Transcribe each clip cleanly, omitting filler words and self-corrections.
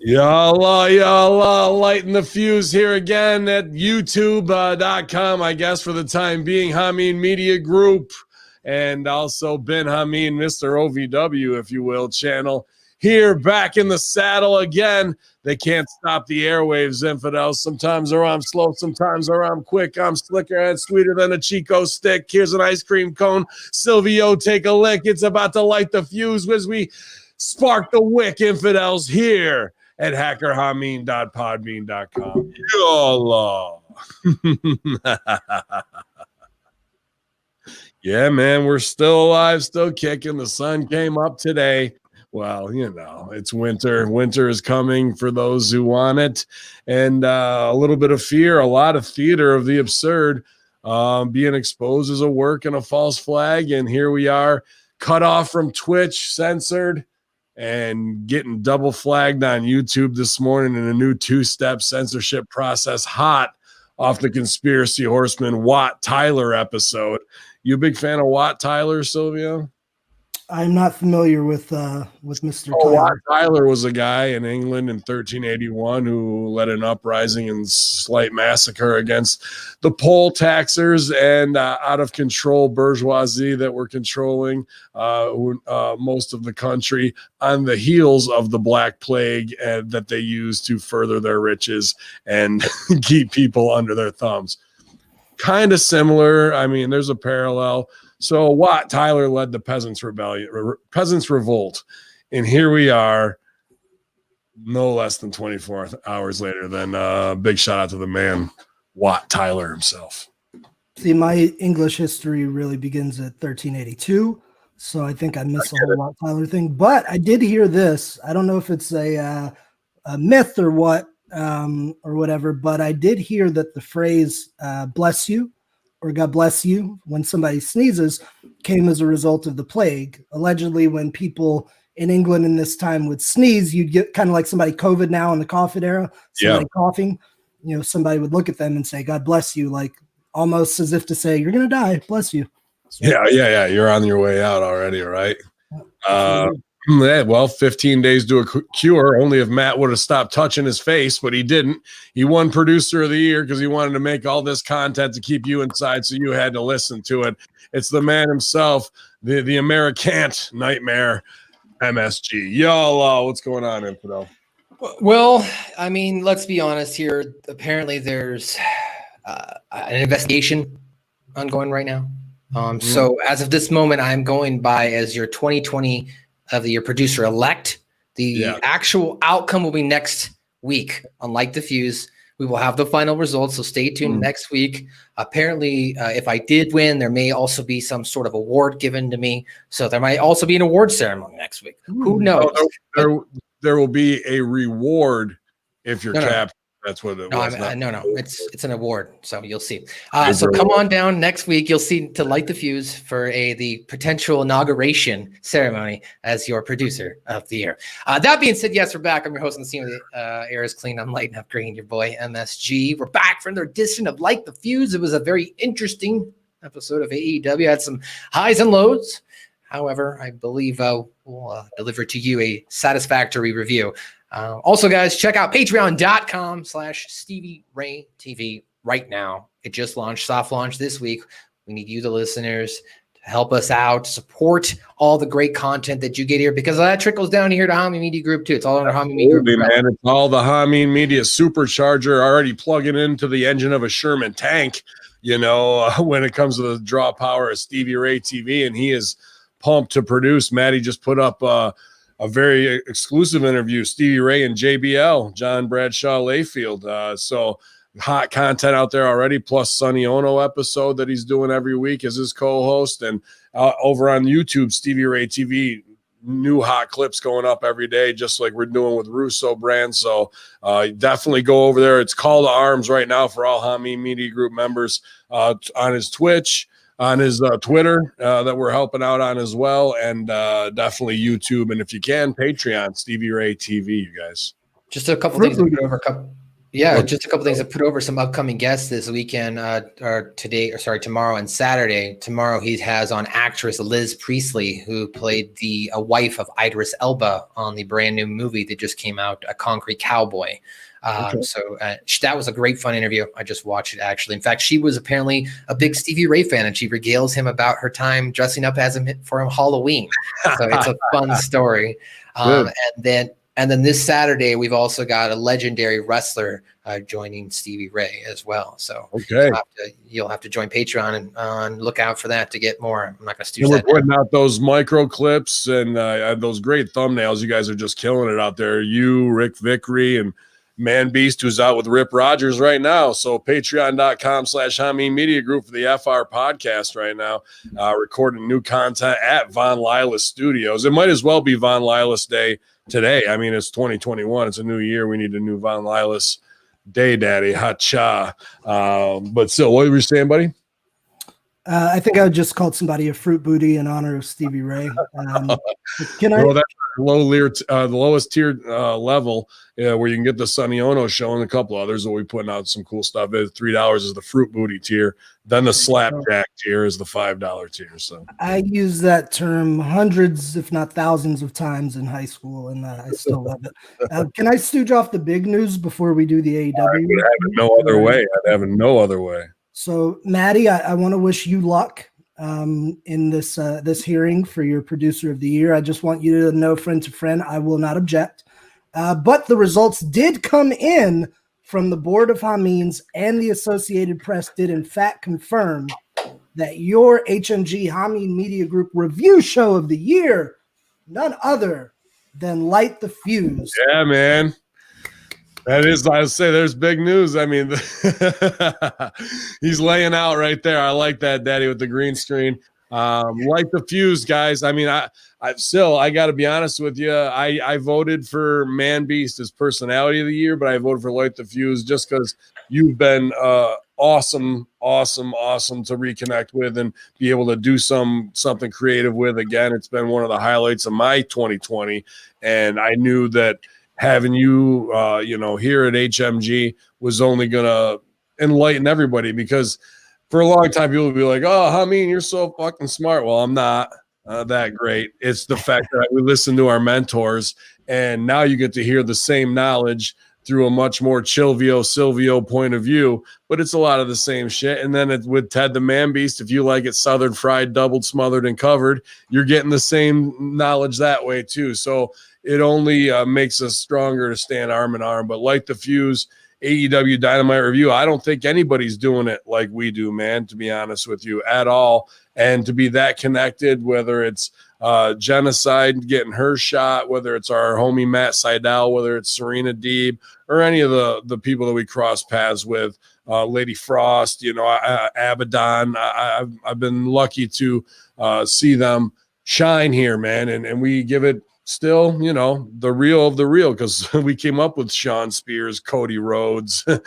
Y'all, lighting the fuse here again at youtube.com, I guess, for the time being. Hamin Media Group, and also Ben Hamin, Mr. OVW, if you will, channel. Here, back in the saddle again. They can't stop the airwaves, infidels. Sometimes they're on slow, sometimes they're on quick. I'm slicker and sweeter than a Chico stick. Here's an ice cream cone. Silvio, take a lick. It's about to light the fuse as we spark the wick, infidels, here at hackerhamin.podbean.com. YOLO. Yeah, man, we're still alive, still kicking. The sun came up today. Well, you know, it's winter. Winter is coming for those who want it. And a little bit of fear, a lot of theater of the absurd being exposed as a work and a false flag. And here we are, cut off from Twitch, censored, and getting double flagged on YouTube this morning in a new two-step censorship process, hot off the Conspiracy Horseman Watt Tyler episode. You a big fan of Watt Tyler, Silvio? I'm not familiar with Mr. Oh, Tyler. Watt Tyler was a guy in England in 1381 who led an uprising and slight massacre against the poll taxers and out of control bourgeoisie that were controlling most of the country on the heels of the Black Plague that they used to further their riches and keep people under their thumbs. Kind of similar. I mean, there's a parallel. So Watt Tyler led the Peasants' Revolt, and here we are, no less than 24 hours later. Then big shout out to the man, Watt Tyler himself. See, my English history really begins at 1382, so I think I missed the whole Watt Tyler thing. But I did hear this. I don't know if it's a myth or what or whatever, but I did hear that the phrase "bless you" or God bless you when somebody sneezes came as a result of the plague. Allegedly, when people in England in this time would sneeze, you'd get kind of like somebody COVID now in the COVID era, somebody coughing, you know, somebody would look at them and say, God bless you, like almost as if to say, you're going to die, bless you. So, yeah. You're on your way out already, right? Well, 15 days to a cure. Only if Matt would have stopped touching his face, but he didn't. He won Producer of the Year because he wanted to make all this content to keep you inside, so you had to listen to it. It's the man himself, the Americant nightmare, MSG. Y'all, what's going on, Infidel? Well, I mean, let's be honest here. Apparently, there's an investigation ongoing right now. So as of this moment, I'm going by as your 2020 of the year producer elect. The actual outcome will be next week on Light the Fuse. We will have the final results, so stay tuned next week. Apparently, if I did win, there may also be some sort of award given to me. So there might also be an award ceremony next week. Who knows? There will be a reward if you're capped. That's what it was. No. It's an award, so you'll see. So come on down next week. You'll see to light the fuse for the potential inauguration ceremony as your producer of the year. That being said, yes, we're back. I'm your host on the scene of the air is clean. I'm lighting up green. Your boy MSG. We're back for another edition of Light the Fuse. It was a very interesting episode of AEW. Had some highs and lows. However, I believe we'll deliver to you a satisfactory review. Also, guys, check out patreon.com/StevieRayTV right now. It just launched, soft launch this week. We need you, the listeners, to help us out, support all the great content that you get here, because that trickles down here to Hamin Media Group, too. It's all under Hamin Media Group. Man, it's all the Hamin Media supercharger already plugging into the engine of a Sherman tank, you know, when it comes to the draw power of Stevie Ray TV, and he is pumped to produce. Maddie just put up a very exclusive interview, Stevie Ray and JBL, John Bradshaw Layfield. So hot content out there already, plus Sonny Ono episode that he's doing every week as his co-host. And over on YouTube, Stevie Ray TV, new hot clips going up every day, just like we're doing with Russo Brand. So definitely go over there. It's call to arms right now for all Hamin Media Group members on his Twitch, on his Twitter that we're helping out on as well, and definitely YouTube, and if you can, Patreon, Stevie Ray TV, you guys. Just a couple things to go over. Yeah, just a couple things to put over some upcoming guests this weekend, tomorrow and Saturday. Tomorrow he has on actress Liz Priestley, who played the wife of Idris Elba on the brand new movie that just came out, A Concrete Cowboy. That was a great fun interview. I just watched it actually. In fact, she was apparently a big Stevie Ray fan, and she regales him about her time dressing up as him for Halloween. So it's a fun story. And then this Saturday, we've also got a legendary wrestler joining Stevie Ray as well. So you'll have to join Patreon and look out for that to get more. I'm not going to steal that. We're putting out those micro clips and those great thumbnails. You guys are just killing it out there. You, Rick Vickery, and Man Beast, who's out with Rip Rogers right now. So patreon.com/Hamin Media Group for the FR podcast right now, recording new content at Von Lilas Studios. It might as well be Von Lilas Day today. I mean, it's 2021. It's a new year. We need a new Von Lilas Day, Daddy. Ha-cha. But still, what were you saying, buddy? I think I just called somebody a fruit booty in honor of Stevie Ray. Can I? Well, that's the lowest tier level where you can get the Sonny Ono show and a couple others. We'll be putting out some cool stuff. $3 is the fruit booty tier. Then the slapjack tier is the $5 tier. So I use that term hundreds, if not thousands, of times in high school, and I still love it. Can I stooge off the big news before we do the AEW? I would have it no other way. I'd have it no other way. So, Maddie, I want to wish you luck in this hearing for your producer of the year. I just want you to know, friend to friend, I will not object. But the results did come in from the board of Hamins, and the Associated Press did in fact confirm that your HMG Hamin Media Group review show of the year, none other than Light the Fuse. Yeah, man. That is, I say, there's big news. I mean, he's laying out right there. I like that, Daddy, with the green screen. Like the Fuse, guys. I mean, I got to be honest with you. I voted for Man Beast as personality of the year, but I voted for Light the Fuse just because you've been awesome to reconnect with and be able to do something creative with. Again, it's been one of the highlights of my 2020, and I knew that having you, here at HMG was only going to enlighten everybody, because for a long time, people would be like, oh, Hamin, you're so fucking smart. Well, I'm not that great. It's the fact that we listen to our mentors, and now you get to hear the same knowledge through a much more Silvio point of view, but it's a lot of the same shit. And then with Ted the Man Beast, if you like it southern fried, doubled, smothered, and covered, you're getting the same knowledge that way too. So it only makes us stronger to stand arm in arm. But Light the Fuse, AEW Dynamite review, I don't think anybody's doing it like we do, man, to be honest with you, at all. And to be that connected, whether it's Genocide getting her shot, whether it's our homie Matt Seidel, whether it's Serena Deeb, or any of the people that we cross paths with, Lady Frost, Abaddon. I've been lucky to see them shine here, man, and we give it still, the real of the real, because we came up with Sean Spears, Cody Rhodes, the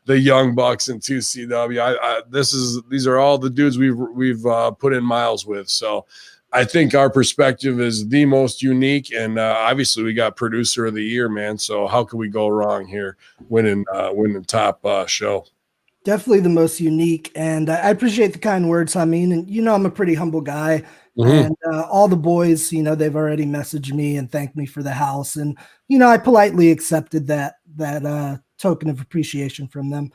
Young Bucks and 2CW. These are all the dudes we've put in miles with. So I think our perspective is the most unique, and obviously we got producer of the year, man. So how could we go wrong here winning top show? Definitely the most unique, and I appreciate the kind words, Hamin. And I'm a pretty humble guy. Mm-hmm. And all the boys, they've already messaged me and thanked me for the house, and I politely accepted that token of appreciation from them.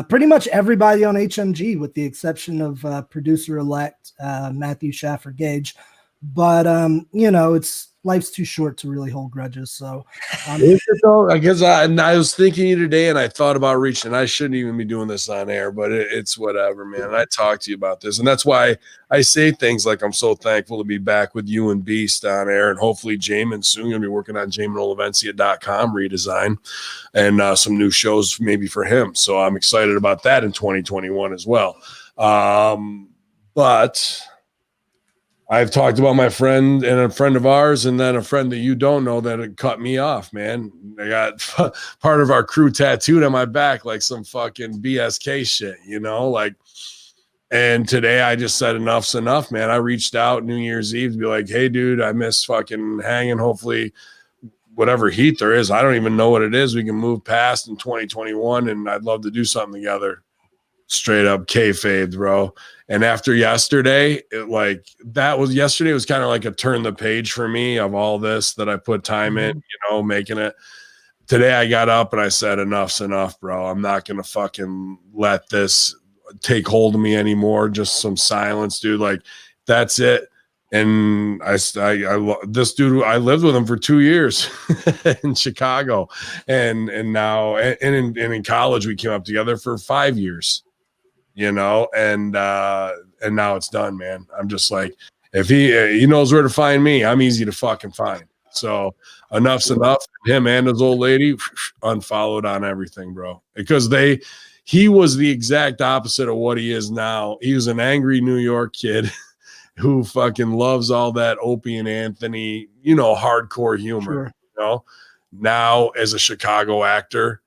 Pretty much everybody on HMG, with the exception of producer-elect Matthew Schaffer Gage, but it's life's too short to really hold grudges. So, I guess I was thinking you today, and I thought about reaching. I shouldn't even be doing this on air, but it's whatever, man. I talked to you about this, and that's why I say things like I'm so thankful to be back with you and Beast on air, and hopefully Jamin soon. Gonna be working on JaminOlivencia.com redesign and some new shows maybe for him. So I'm excited about that in 2021 as well. But I've talked about my friend and a friend of ours, and then a friend that you don't know that had cut me off, man. I got part of our crew tattooed on my back like some fucking BSK shit, and today I just said enough's enough, man. I reached out New Year's Eve to be like, hey, dude, I miss fucking hanging. Hopefully whatever heat there is. I don't even know what it is. We can move past in 2021, and I'd love to do something together. Straight up kayfabe, bro. And after yesterday, yesterday was kind of like a turn the page for me of all this that I put time in, making it. Today I got up and I said, enough's enough, bro. I'm not going to fucking let this take hold of me anymore. Just some silence, dude. Like, that's it. And this dude, I lived with him for 2 years in Chicago. And now, and in college, we came up together for 5 years. And now it's done, man. I'm just like, if he knows where to find me, I'm easy to fucking find. So enough's enough. Him and his old lady unfollowed on everything, bro, because he was the exact opposite of what he is now. He was an angry New York kid who fucking loves all that Opie and Anthony, hardcore humor. Sure. Now as a Chicago actor,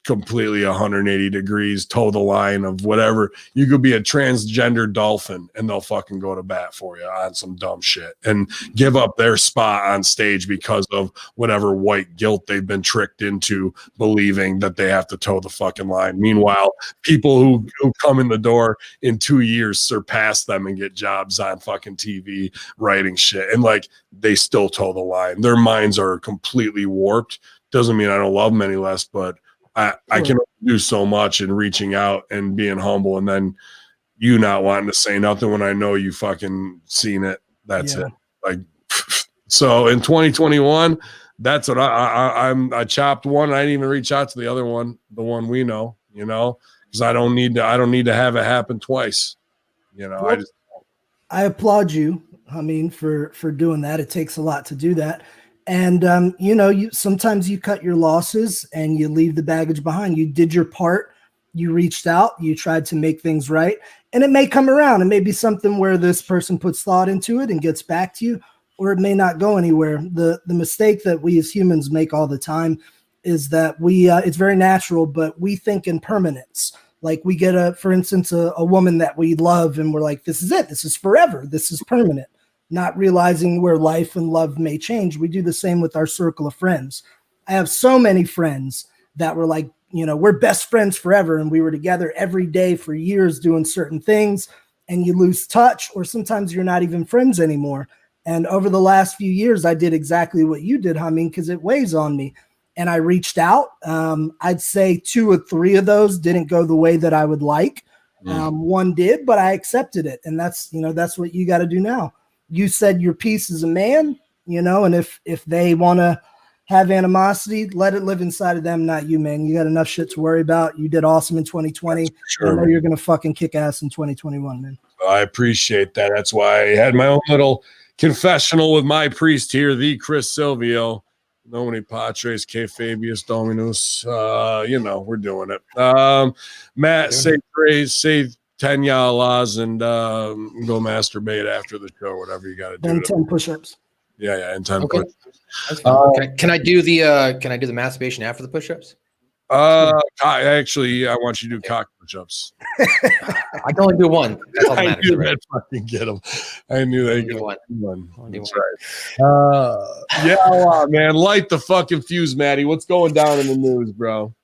completely 180 degrees, toe the line of whatever. You could be a transgender dolphin and they'll fucking go to bat for you on some dumb shit and give up their spot on stage because of whatever white guilt they've been tricked into believing that they have to toe the fucking line. Meanwhile, people who come in the door in 2 years surpass them and get jobs on fucking TV writing shit. And they still toe the line. Their minds are completely warped. Doesn't mean I don't love them any less, but I can do so much in reaching out and being humble, and then you not wanting to say nothing when I know you fucking seen it. That's it. So in 2021, that's what I chopped one. I didn't even reach out to the other one, the one we know, because I don't need to have it happen twice. Well, I applaud you, Hamin, for doing that. It takes a lot to do that. And, sometimes you cut your losses and you leave the baggage behind. You did your part. You reached out. You tried to make things right. And it may come around. It may be something where this person puts thought into it and gets back to you, or it may not go anywhere. The mistake that we as humans make all the time is that it's very natural, but we think in permanence. Like we get for instance, a woman that we love and we're like, this is it. This is forever. This is permanent. Not realizing where life and love may change. We do the same with our circle of friends. I have so many friends that were like, we're best friends forever. And we were together every day for years doing certain things, and you lose touch, or sometimes you're not even friends anymore. And over the last few years, I did exactly what you did, Hamin, because it weighs on me. And I reached out. I'd say 2 or 3 of those didn't go the way that I would like. One did, but I accepted it. And that's what you got to do now. You said your piece as a man, and if they want to have animosity, let it live inside of them, not you, man. You got enough shit to worry about. You did awesome in 2020. Sure, I know you're going to fucking kick ass in 2021, man. I appreciate that. That's why I had my own little confessional with my priest here, the Chris Silvio. Nomine Patres, que Fabius Dominus. We're doing it. Matt, say praise, say 10 Allahs, and go masturbate after the show, whatever you got to do. And 10 push-ups. Yeah, and 10 push-ups. Can I do the masturbation after the push-ups? Actually, I want you to do cock push-ups. I can only do one. That's all that matters. I knew that fucking get them. I knew they get one. That's right. Man, light the fucking fuse, Maddie. What's going down in the news, bro?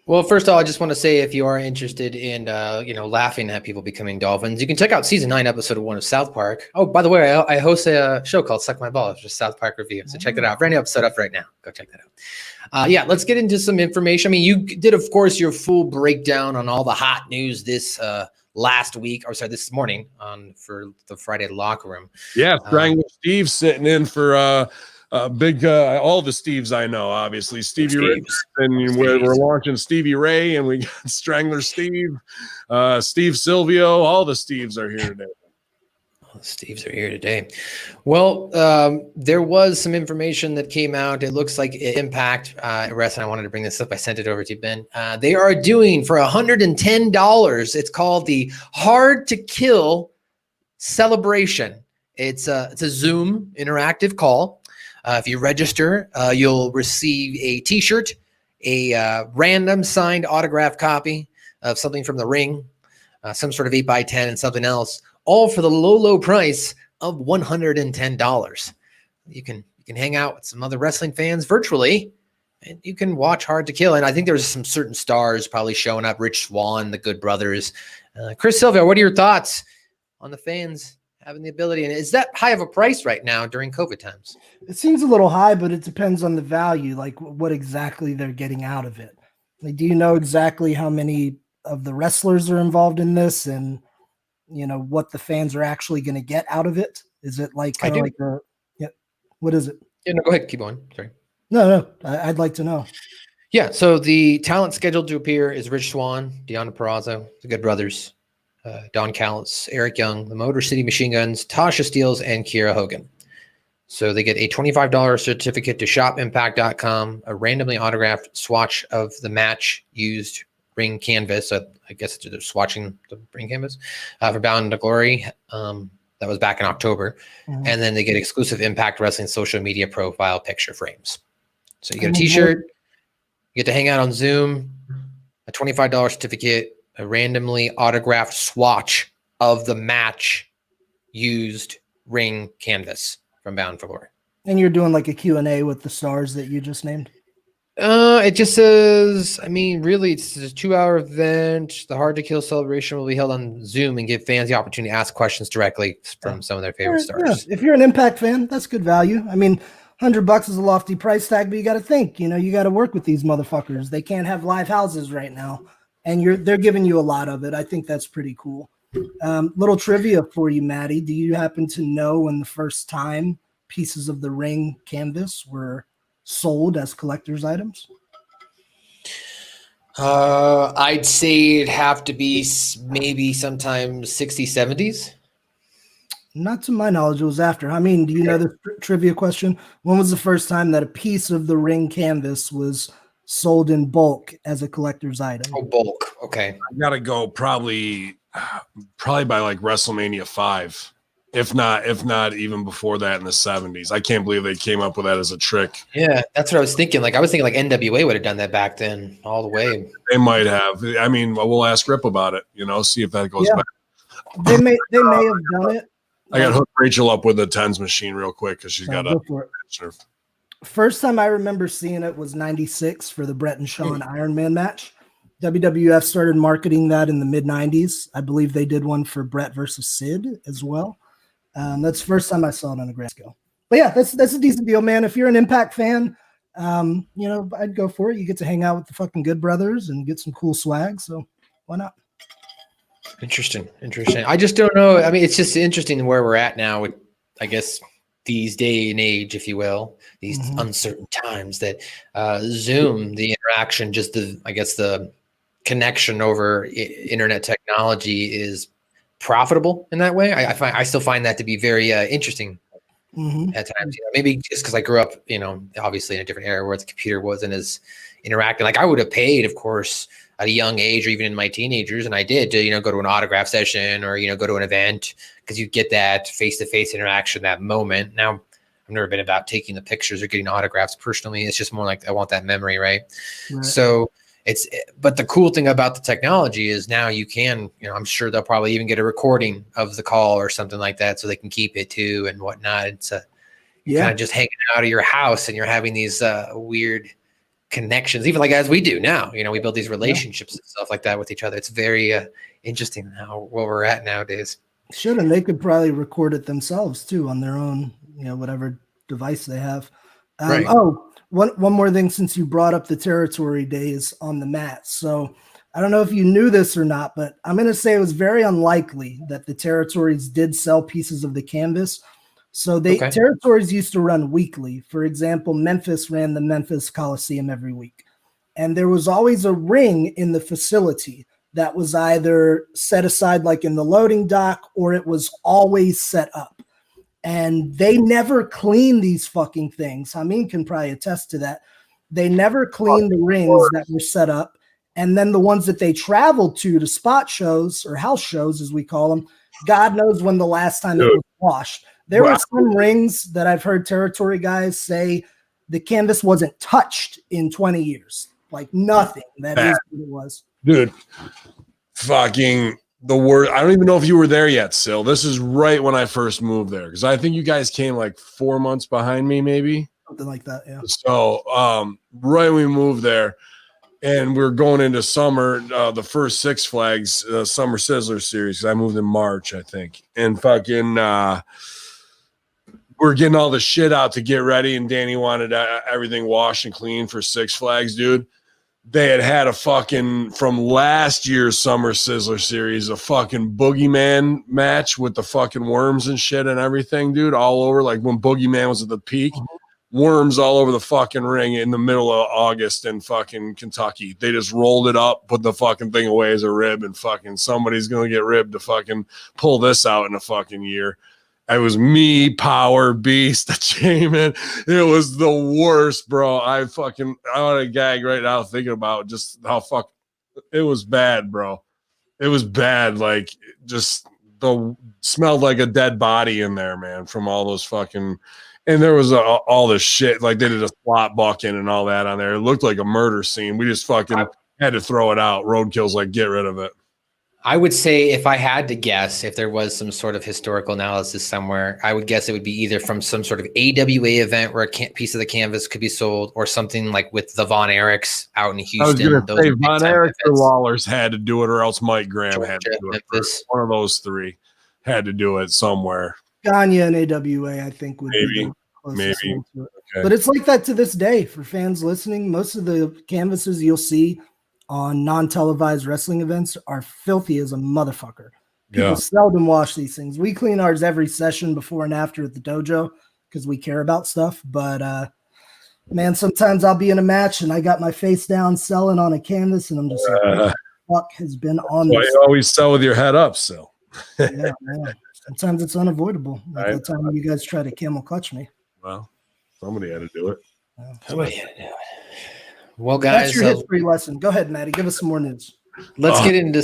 Well, first of all, I just want to say, if you are interested in, laughing at people becoming dolphins, you can check out season 9, episode 1 of South Park. Oh, by the way, I host a show called Suck My Balls, just South Park review. So check that out. Brand new episode up right now. Go check that out. Let's get into some information. I mean, you did, of course, your full breakdown on all the hot news this this morning for the Friday Locker Room. Yeah, Strangler Steve sitting in for big all the Steves I know, obviously Stevie Ray, and we're launching Stevie Ray, and we got Strangler Steve, Steve Silvio. All the Steves are here today. All the Steves are here today. Well, there was some information that came out. It looks like Impact Wrestling. I wanted to bring this up. I sent it over to you, Ben. They are doing for $110. It's called the Hard to Kill Celebration. It's a Zoom interactive call. If you register, you'll receive a T-shirt, a random signed autographed copy of something from the ring, some sort of 8x10 and something else, all for the low price of $110. You can You can hang out with some other wrestling fans virtually, and you can watch Hard to Kill. And I think there's some certain stars probably showing up. Rich Swann, the Good Brothers. Chris Silvio, what are your thoughts on the fans having the ability? And is that high of a price right now during COVID times? It seems a little high, but it depends on the value, like what exactly they're getting out of it. Like, do you know exactly how many of the wrestlers are involved in this, and what the fans are actually going to get out of it? Is it like kind of like a, yeah? What is it? Yeah, no, go ahead, keep going. Sorry. No, I'd like to know. Yeah, so the talent scheduled to appear is Rich Swann, Deonna Purrazzo, the Good Brothers, Don Callis, Eric Young, the Motor City Machine Guns, Tasha Steeles, and Kiera Hogan. So they get a $25 certificate to shopimpact.com, a randomly autographed swatch of the match used ring canvas. I guess they're swatching the ring canvas for Bound to Glory. That was back in October. Mm-hmm. And then they get exclusive Impact Wrestling social media profile picture frames. So you get a t-shirt, you get to hang out on Zoom, a $25 certificate, a randomly autographed swatch of the match used ring canvas from Bound for Glory. And you're doing like a Q&A with the stars that you just named? It just says, really, it's a 2-hour event. The Hard to Kill celebration will be held on Zoom and give fans the opportunity to ask questions directly from some of their favorite stars. Yeah. If you're an Impact fan, that's good value. $100 is a lofty price tag, but you got to think, you got to work with these motherfuckers. They can't have live houses right now, and they're giving you a lot of it. I think that's pretty cool. Little trivia for you, Maddie. Do you happen to know when the first time pieces of the ring canvas were sold as collector's items? I'd say it'd have to be maybe sometime 60s, 70s. Not to my knowledge, it was after. Do you know the trivia question? When was the first time that a piece of the ring canvas was sold in bulk as a collector's item? Oh, bulk. Okay. I gotta go probably by like WrestleMania 5. If not even before that in the 70s. I can't believe they came up with that as a trick. Yeah, that's what I was thinking. I was thinking NWA would have done that back then all the way. They might have. We'll ask Rip about it, see if that goes back. They may have done it. I got to hook Rachel up with the tens machine real quick because she's got a First time I remember seeing it was 96 for the Bret and Shawn Iron Man match. WWF started marketing that in the mid-90s. I believe they did one for Bret versus Sid as well. That's the first time I saw it on a grand scale. But yeah, that's a decent deal, man. If you're an Impact fan, I'd go for it. You get to hang out with the fucking Good Brothers and get some cool swag. So why not? Interesting. I just don't know. It's just interesting where we're at now with, I guess, these day and age, if you will, these uncertain times that Zoom, the interaction, just the connection over internet technology is profitable in that way. I still find that to be very interesting at times. Maybe just because I grew up, obviously in a different era where the computer wasn't as interactive. I would have paid, of course, at a young age or even in my teenagers, and I did to go to an autograph session or go to an event because you get that face-to-face interaction, that moment. Now, I've never been about taking the pictures or getting autographs personally. It's just more like I want that memory, right? So but the cool thing about the technology is now you can, I'm sure they'll probably even get a recording of the call or something like that so they can keep it too and whatnot. It's kind of just hanging out of your house and you're having these weird connections, even as we do now. We build these relationships and stuff like that with each other. It's very interesting where we're at nowadays. Should, and they could probably record it themselves too on their own, whatever device they have. Right. Oh, one more thing, since you brought up the territory days on the mat. So I don't know if you knew this or not, but I'm going to say it was very unlikely that the territories did sell pieces of the canvas. So territories used to run weekly. For example, Memphis ran the Memphis Coliseum every week. And there was always a ring in the facility that was either set aside like in the loading dock or it was always set up. And they never clean these fucking things. Hamin can probably attest to that. They never clean the rings that were set up. And then the ones that they traveled to spot shows or house shows, as we call them, God knows when the last time it was washed. There were some rings that I've heard territory guys say the canvas wasn't touched in 20 years. Like nothing. That is what it was. Dude, fucking the word. I don't even know if you were there yet, Sil. This is right when I first moved there because I think you guys came like 4 months behind me, maybe something like that. Yeah. So right when we moved there, and we're going into summer, the first Six Flags Summer Sizzler series. I moved in March, I think, and fucking. We're getting all the shit out to get ready, and Danny wanted everything washed and clean for Six Flags, dude. They had a fucking, from last year's Summer Sizzler series, a fucking Boogeyman match with the fucking worms and shit and everything, dude, all over. Like when Boogeyman was at the peak, worms all over the fucking ring in the middle of August in fucking Kentucky. They just rolled it up, put the fucking thing away as a rib, and fucking somebody's going to get ribbed to fucking pull this out in a fucking year. It was me, Power, Beast, the Chairman. It was the worst, bro. I want to gag right now thinking about just how it was bad, bro. It was bad. Like, just smelled like a dead body in there, man, from all those fucking, and there was all this shit. Like, they did a slot bucking and all that on there. It looked like a murder scene. We just fucking had to throw it out. Roadkill's like, get rid of it. I would say if I had to guess, if there was some sort of historical analysis somewhere, I would guess it would be either from some sort of AWA event where a piece of the canvas could be sold, or something like with the Von Erichs out in Houston. I was going to say Von Erichs or Lawlers had to do it, or else Mike Graham Georgia, had to do it. Memphis. One of those three had to do it somewhere. Gagne and AWA, I think, would be the closest one to it. Okay. But it's like that to this day for fans listening. Most of the canvases you'll see on non-televised wrestling events are filthy as a motherfucker. People seldom wash these things. We clean ours every session before and after at the dojo because we care about stuff. But man, sometimes I'll be in a match and I got my face down selling on a canvas and I'm just like, what the fuck has been on this? You always sell with your head up, so. Yeah, man. Sometimes it's unavoidable. Like the time you guys try to camel clutch me. Well, somebody had to do it. Somebody had to do it. Well, guys, that's your history lesson. Go ahead, Maddie. Give us some more news. Let's get into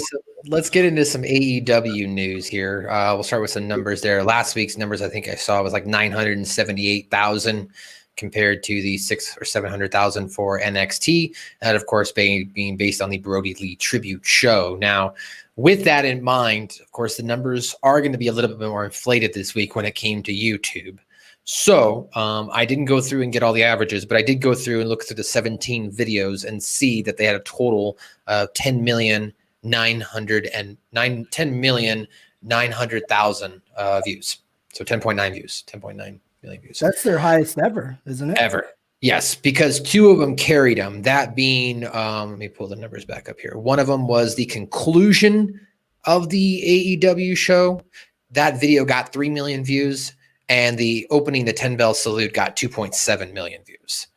some AEW news here. We'll start with some numbers there. Last week's numbers, I think I saw, was like 978,000 compared to the 600,000 or 700,000 for NXT. That, of course, being based on the Brody Lee tribute show. Now, with that in mind, of course, the numbers are going to be a little bit more inflated this week when it came to YouTube. So I didn't go through and get all the averages, but I did go through and look through the 17 videos and see that they had a total of 10,900,000 views. So 10.9 views, 10.9 million views. That's their highest ever, isn't it? Ever. Yes, because two of them carried them. That being, let me pull the numbers back up here. One of them was the conclusion of the AEW show. That video got 3 million views. And the opening, the 10 bell salute, got 2.7 million views.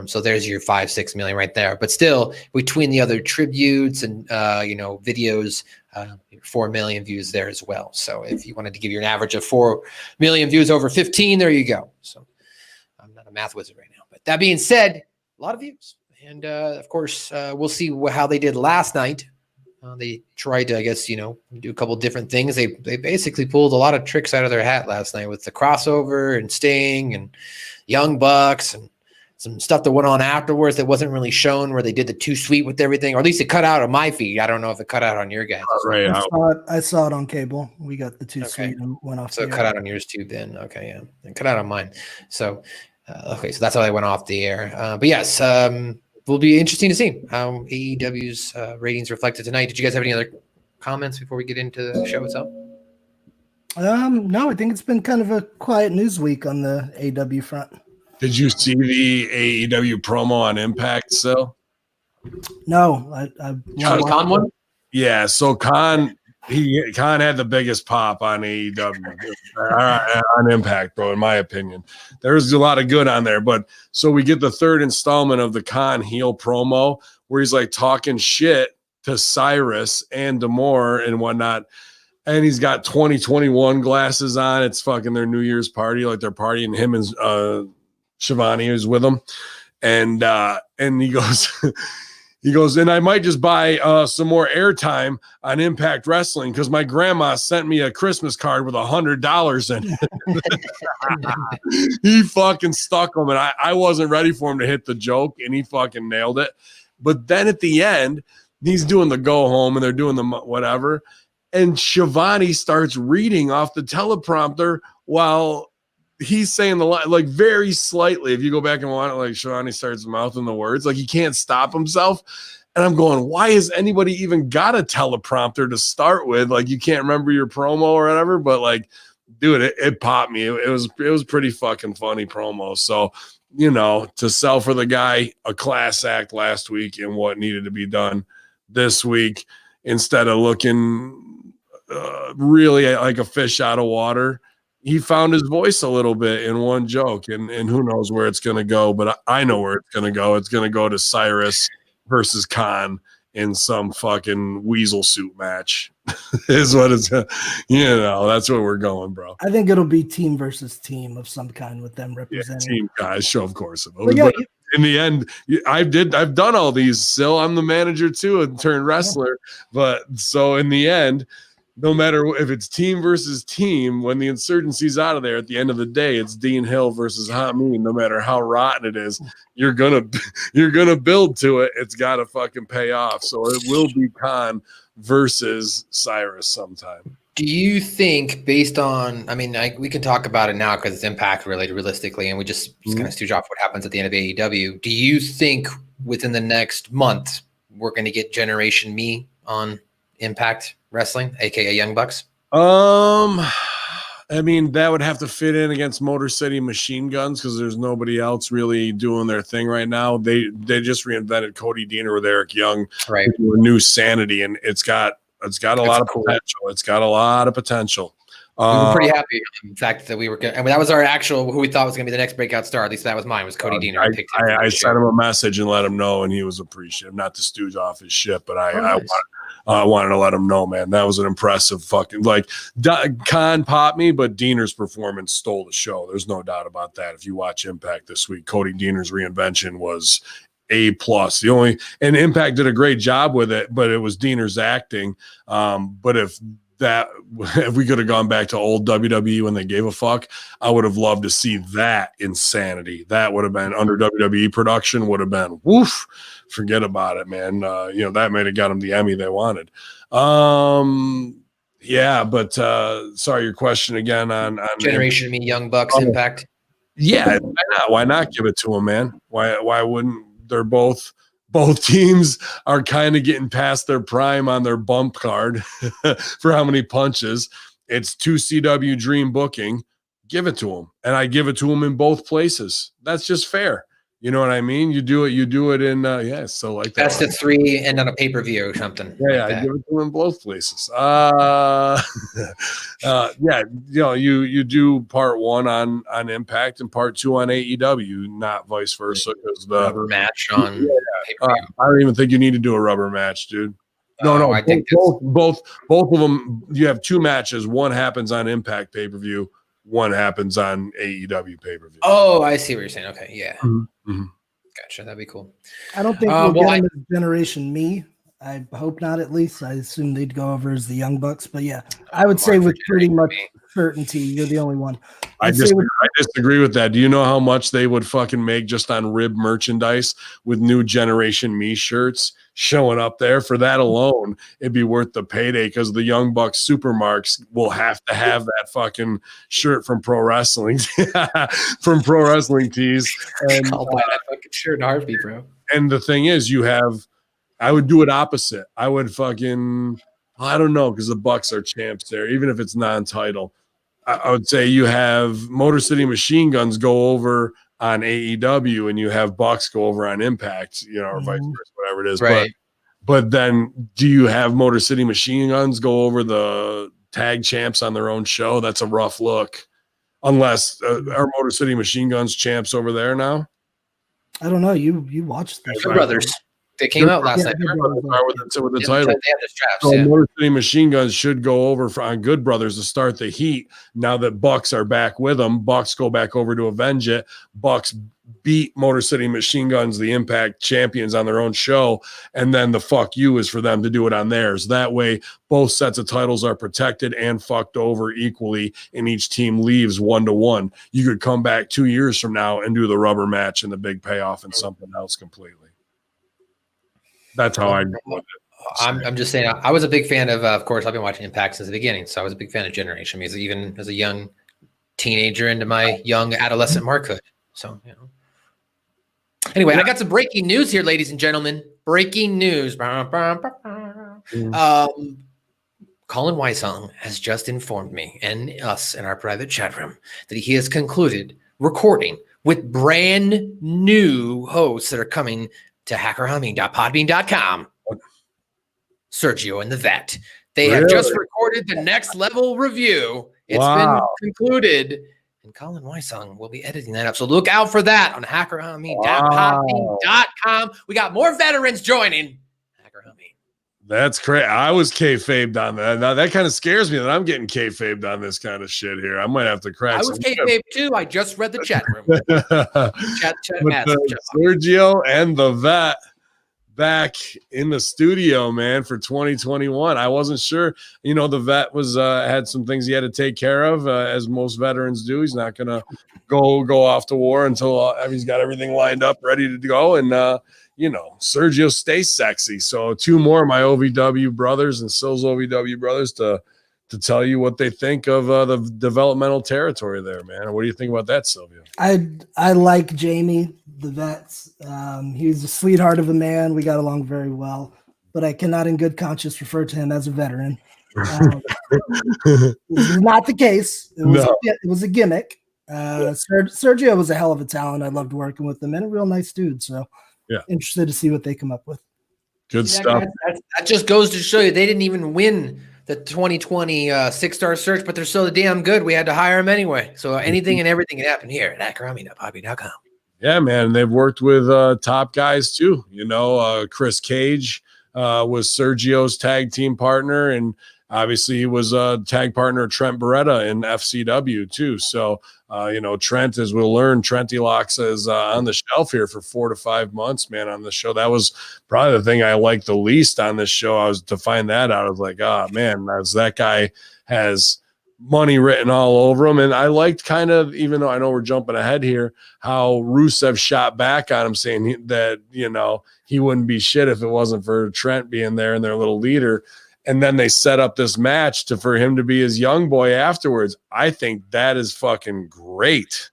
So there's your 5-6 million right there. But still, between the other tributes and videos, 4 million views there as well. So if you wanted to give you an average of 4 million views over 15, there you go. So I'm not a math wizard right now. But that being said, a lot of views. And of course, we'll see how they did last night. They tried to, I guess, do a couple different things. They basically pulled a lot of tricks out of their hat last night with the crossover and Sting and Young Bucks and some stuff that went on afterwards that wasn't really shown, where they did the too sweet with everything, or at least it cut out on my feed. I don't know if it cut out on your guys. I saw it on cable. We got the too sweet and went off. So it cut out on yours too then. Okay, yeah. It cut out on mine. So, so that's how they went off the air. But yes, will be interesting to see how AEW's ratings reflected tonight. Did you guys have any other comments before we get into the show itself? No, I think it's been kind of a quiet news week on the AEW front. Did you see the AEW promo on Impact, Sil? No, I Khan one? Yeah, so Khan had the biggest pop on AEW on Impact, bro, in my opinion. There's a lot of good on there, but so we get the third installment of the Khan heel promo where he's like talking shit to Cyrus and D'Amore and whatnot, and he's got 2021 glasses on. It's fucking their New Year's party, like they're partying. Him and Shivani is with him, and he goes. He goes, and I might just buy some more airtime on Impact Wrestling because my grandma sent me a Christmas card with $100 in it. He fucking stuck him, and I wasn't ready for him to hit the joke, and he fucking nailed it. But then at the end, he's doing the go home, and they're doing the whatever, and Shivani starts reading off the teleprompter while he's saying the line, like very slightly. If you go back and watch it, like Shivani starts mouthing the words, like he can't stop himself. And I'm going, why has anybody even got a teleprompter to start with? Like, you can't remember your promo or whatever, but like, dude, it popped me. It was pretty fucking funny promo. So, to sell for the guy a class act last week and what needed to be done this week, instead of looking really like a fish out of water, he found his voice a little bit in one joke, and who knows where it's going to go, but I know where it's going to go. It's going to go to Cyrus versus Khan in some fucking weasel suit match is what it's, that's where we're going, bro. I think it'll be team versus team of some kind with them representing. Team guys, sure, of course. In the end, I've done all these. Still, I'm the manager too and turned wrestler. But so in the end, no matter if it's team versus team, when the insurgency's out of there, at the end of the day, it's Dean Hill versus Hamin. No matter how rotten it is, you're gonna build to it. It's got to fucking pay off. So it will be Khan versus Cyrus sometime. Do you think, based on, we can talk about it now because it's Impact related realistically, and we just kind of stooge off what happens at the end of AEW. Do you think within the next month we're going to get Generation Me on Impact Wrestling, aka Young Bucks? That would have to fit in against Motor City Machine Guns because there's nobody else really doing their thing right now. They just reinvented Cody Deaner with Eric Young, right? A new Sanity, and it's got a lot of potential. It's got a lot of potential. We were pretty happy, in fact, that we were going. That was our actual who we thought was going to be the next breakout star. At least that was mine. Was Cody Deaner? I sent him a message and let him know, and he was appreciative. Not to stooge off his shit, but I wanted to let him know, man. That was an impressive fucking Khan popped me, but Deaner's performance stole the show. There's no doubt about that. If you watch Impact this week, Cody Deaner's reinvention was A+. And Impact did a great job with it, but it was Deaner's acting. But if we could have gone back to old WWE when they gave a fuck, I would have loved to see that insanity. That would have been under WWE production, would have been woof. Forget about it, man. That might have got them the Emmy they wanted. But sorry, your question again on Generation Me, Young Bucks, Impact. Yeah, why not? Why not give it to them, man? Why wouldn't? They're both teams are kind of getting past their prime on their bump card for how many punches. It's 2CW Dream booking. Give it to them, and I give it to them in both places. That's just fair. You know what I mean? You do it in so like that. Best of 3 and on a pay-per-view or something. Yeah, I give it to them in both places. You do part 1 on Impact and part 2 on AEW, not vice versa, because the rubber match on pay-per-view. I don't even think you need to do a rubber match, dude. No, I think both of them. You have 2 matches. One happens on Impact pay-per-view. One happens on AEW pay-per-view. Oh, I see what you're saying. Okay, yeah. Mm-hmm. Gotcha. That'd be cool. I don't think we'll get Generation Me. I hope not, at least. I assume they'd go over as the Young Bucks. But yeah, I would say with pretty much certainty, you're the only one. I disagree with that. Do you know how much they would fucking make just on rib merchandise with new Generation Me shirts showing up there? For that alone, it'd be worth the payday because the Young Bucks supermarks will have to have that fucking shirt from Pro Wrestling, from Pro Wrestling Tees. And I'll buy that fucking shirt in a heartbeat, bro. And the thing is, I would do it opposite. I would I don't know, because the Bucks are champs there, even if it's non-title. I would say you have Motor City Machine Guns go over on AEW and you have Bucks go over on Impact, or vice versa, whatever it is. Right. But then do you have Motor City Machine Guns go over the tag champs on their own show? That's a rough look. Unless are Motor City Machine Guns champs over there now? I don't know. You watched the Good Brothers. They came out last night. With the title. Motor City Machine Guns should go over on Good Brothers to start the heat. Now that Bucks are back with them, Bucks go back over to avenge it. Bucks beat Motor City Machine Guns, the Impact champions, on their own show, and then the fuck you is for them to do it on theirs. That way, both sets of titles are protected and fucked over equally, and each team leaves 1-1. You could come back 2 years from now and do the rubber match and the big payoff and something else completely. That's how I go with it. I'm just saying, I was a big fan of course, I've been watching Impact since the beginning. So I was a big fan of Generation, because even as a young teenager into my young adolescent markhood. So, Anyway, I got some breaking news here, ladies and gentlemen. Breaking news. Colin Weissong has just informed me and us in our private chat room that he has concluded recording with brand new hosts that are coming to hackerhumming.podbean.com. Sergio and the Vet. They have just recorded the next level review. It's been concluded, and Colin Weissong will be editing that up. So look out for that on hackerhumming.podbean.com. We got more veterans joining Hacker Humming. That's crazy. I was kayfabed on that. Now that kind of scares me that I'm getting kayfabed on this kind of shit here. I might have to crack. I was kayfabed too. I just read the chat room. chat Sergio and the Vet back in the studio, man, for 2021. I wasn't sure. The Vet was had some things he had to take care of, as most veterans do. He's not gonna go off to war until he's got everything lined up, ready to go. And Sergio stays sexy. So 2 more of my OVW brothers and Sil's OVW brothers to tell you what they think of the developmental territory there, man. What do you think about that, Silvio? I like Jamie, the Vets. He's a sweetheart of a man. We got along very well, but I cannot in good conscience refer to him as a veteran. This is not the case. It was a gimmick. Sergio was a hell of a talent. I loved working with him, and a real nice dude. So interested to see what they come up with. Good stuff. That just goes to show you they didn't even win the 2020 6-star search, but they're so damn good. We had to hire them anyway. So anything and everything can happen here at hackerhumming.podbean.com. Yeah, man. They've worked with top guys too. Chris Cage was Sergio's tag team partner, and obviously he was a tag partner of Trent Beretta in FCW too. So, Trent, as we'll learn, Trenty Locks is on the shelf here for 4 to 5 months, man, on the show. That was probably the thing I liked the least on this show. I was to find that out. I was like, oh man, as that guy has money written all over him. And I liked kind of, even though I know we're jumping ahead here, how Rusev shot back on him, saying that, he wouldn't be shit if it wasn't for Trent being there and their little leader. And then they set up this match for him to be his young boy afterwards. I think that is fucking great.